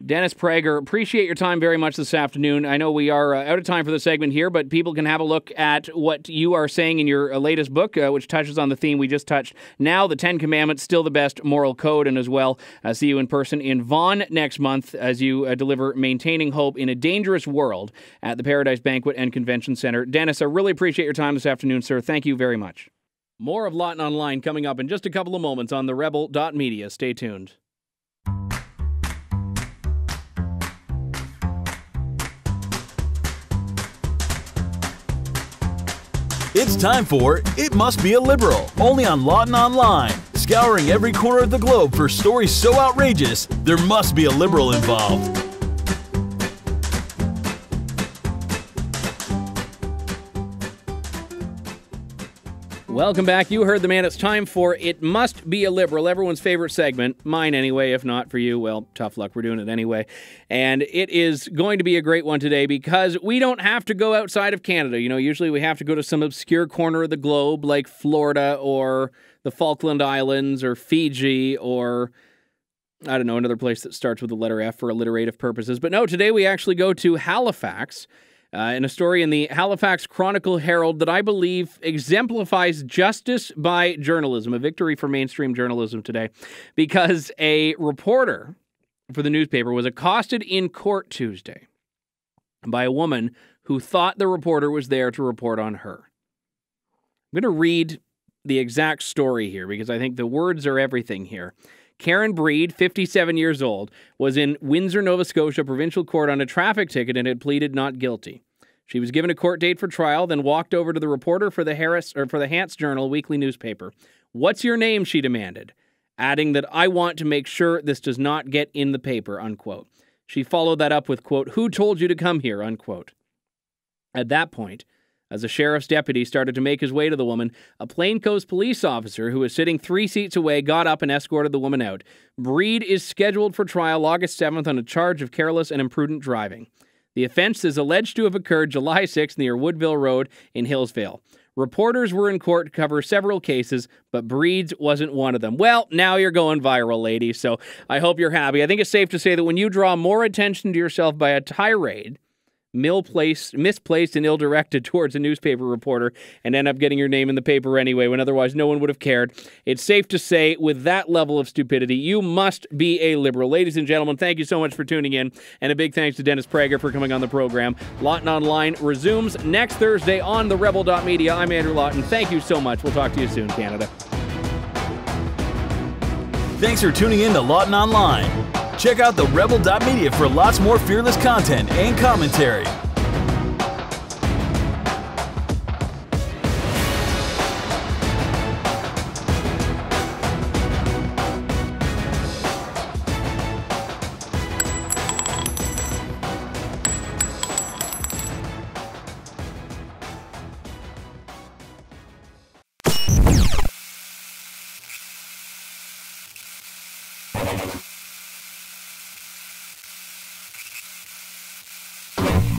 Dennis Prager, appreciate your time very much this afternoon. I know we are out of time for the segment here, but people can have a look at what you are saying in your latest book, which touches on the theme we just touched. Now, the 10 Commandments, Still the Best Moral Code, and as well, see you in person in Vaughan next month as you deliver Maintaining Hope in a Dangerous World at the Paradise Banquet and Convention Center. Dennis, I really appreciate your time this afternoon, sir. Thank you very much. More of Lawton Online coming up in just a couple of moments on TheRebel.media. Stay tuned. It's time for It Must Be a Liberal, only on Lawton Online. Scouring every corner of the globe for stories so outrageous, there must be a liberal involved. Welcome back. You heard the man. It's time for It Must Be a Liberal, everyone's favorite segment. Mine anyway. If not for you, well, tough luck. We're doing it anyway. And it is going to be a great one today because we don't have to go outside of Canada. You know, usually we have to go to some obscure corner of the globe like Florida or the Falkland Islands or Fiji or, I don't know, another place that starts with the letter F for alliterative purposes. But no, today we actually go to Halifax. In a story in the Halifax Chronicle-Herald that I believe exemplifies justice by journalism, a victory for mainstream journalism today, because a reporter for the newspaper was accosted in court Tuesday by a woman who thought the reporter was there to report on her. I'm going to read the exact story here because I think the words are everything here. Karen Breed, 57 years old, was in Windsor, Nova Scotia Provincial Court on a traffic ticket and had pleaded not guilty. She was given a court date for trial, then walked over to the reporter for the Hants Journal weekly newspaper. "What's your name?" she demanded, adding that "I want to make sure this does not get in the paper," unquote. She followed that up with, quote, "Who told you to come here?" unquote. At that point, as a sheriff's deputy started to make his way to the woman, a plainclothes police officer who was sitting 3 seats away got up and escorted the woman out. Breed is scheduled for trial August 7th on a charge of careless and imprudent driving. The offense is alleged to have occurred July 6th near Woodville Road in Hillsvale. Reporters were in court to cover several cases, but Breed's wasn't one of them. Well, now you're going viral, ladies, so I hope you're happy. I think it's safe to say that when you draw more attention to yourself by a tirade, misplaced and ill-directed towards a newspaper reporter and end up getting your name in the paper anyway when otherwise no one would have cared. It's safe to say with that level of stupidity, you must be a liberal. Ladies and gentlemen, thank you so much for tuning in, and a big thanks to Dennis Prager for coming on the program. Lawton Online resumes next Thursday on TheRebel.media. I'm Andrew Lawton. Thank you so much. We'll talk to you soon, Canada. Thanks for tuning in to Lawton Online. Check out TheRebel.media for lots more fearless content and commentary.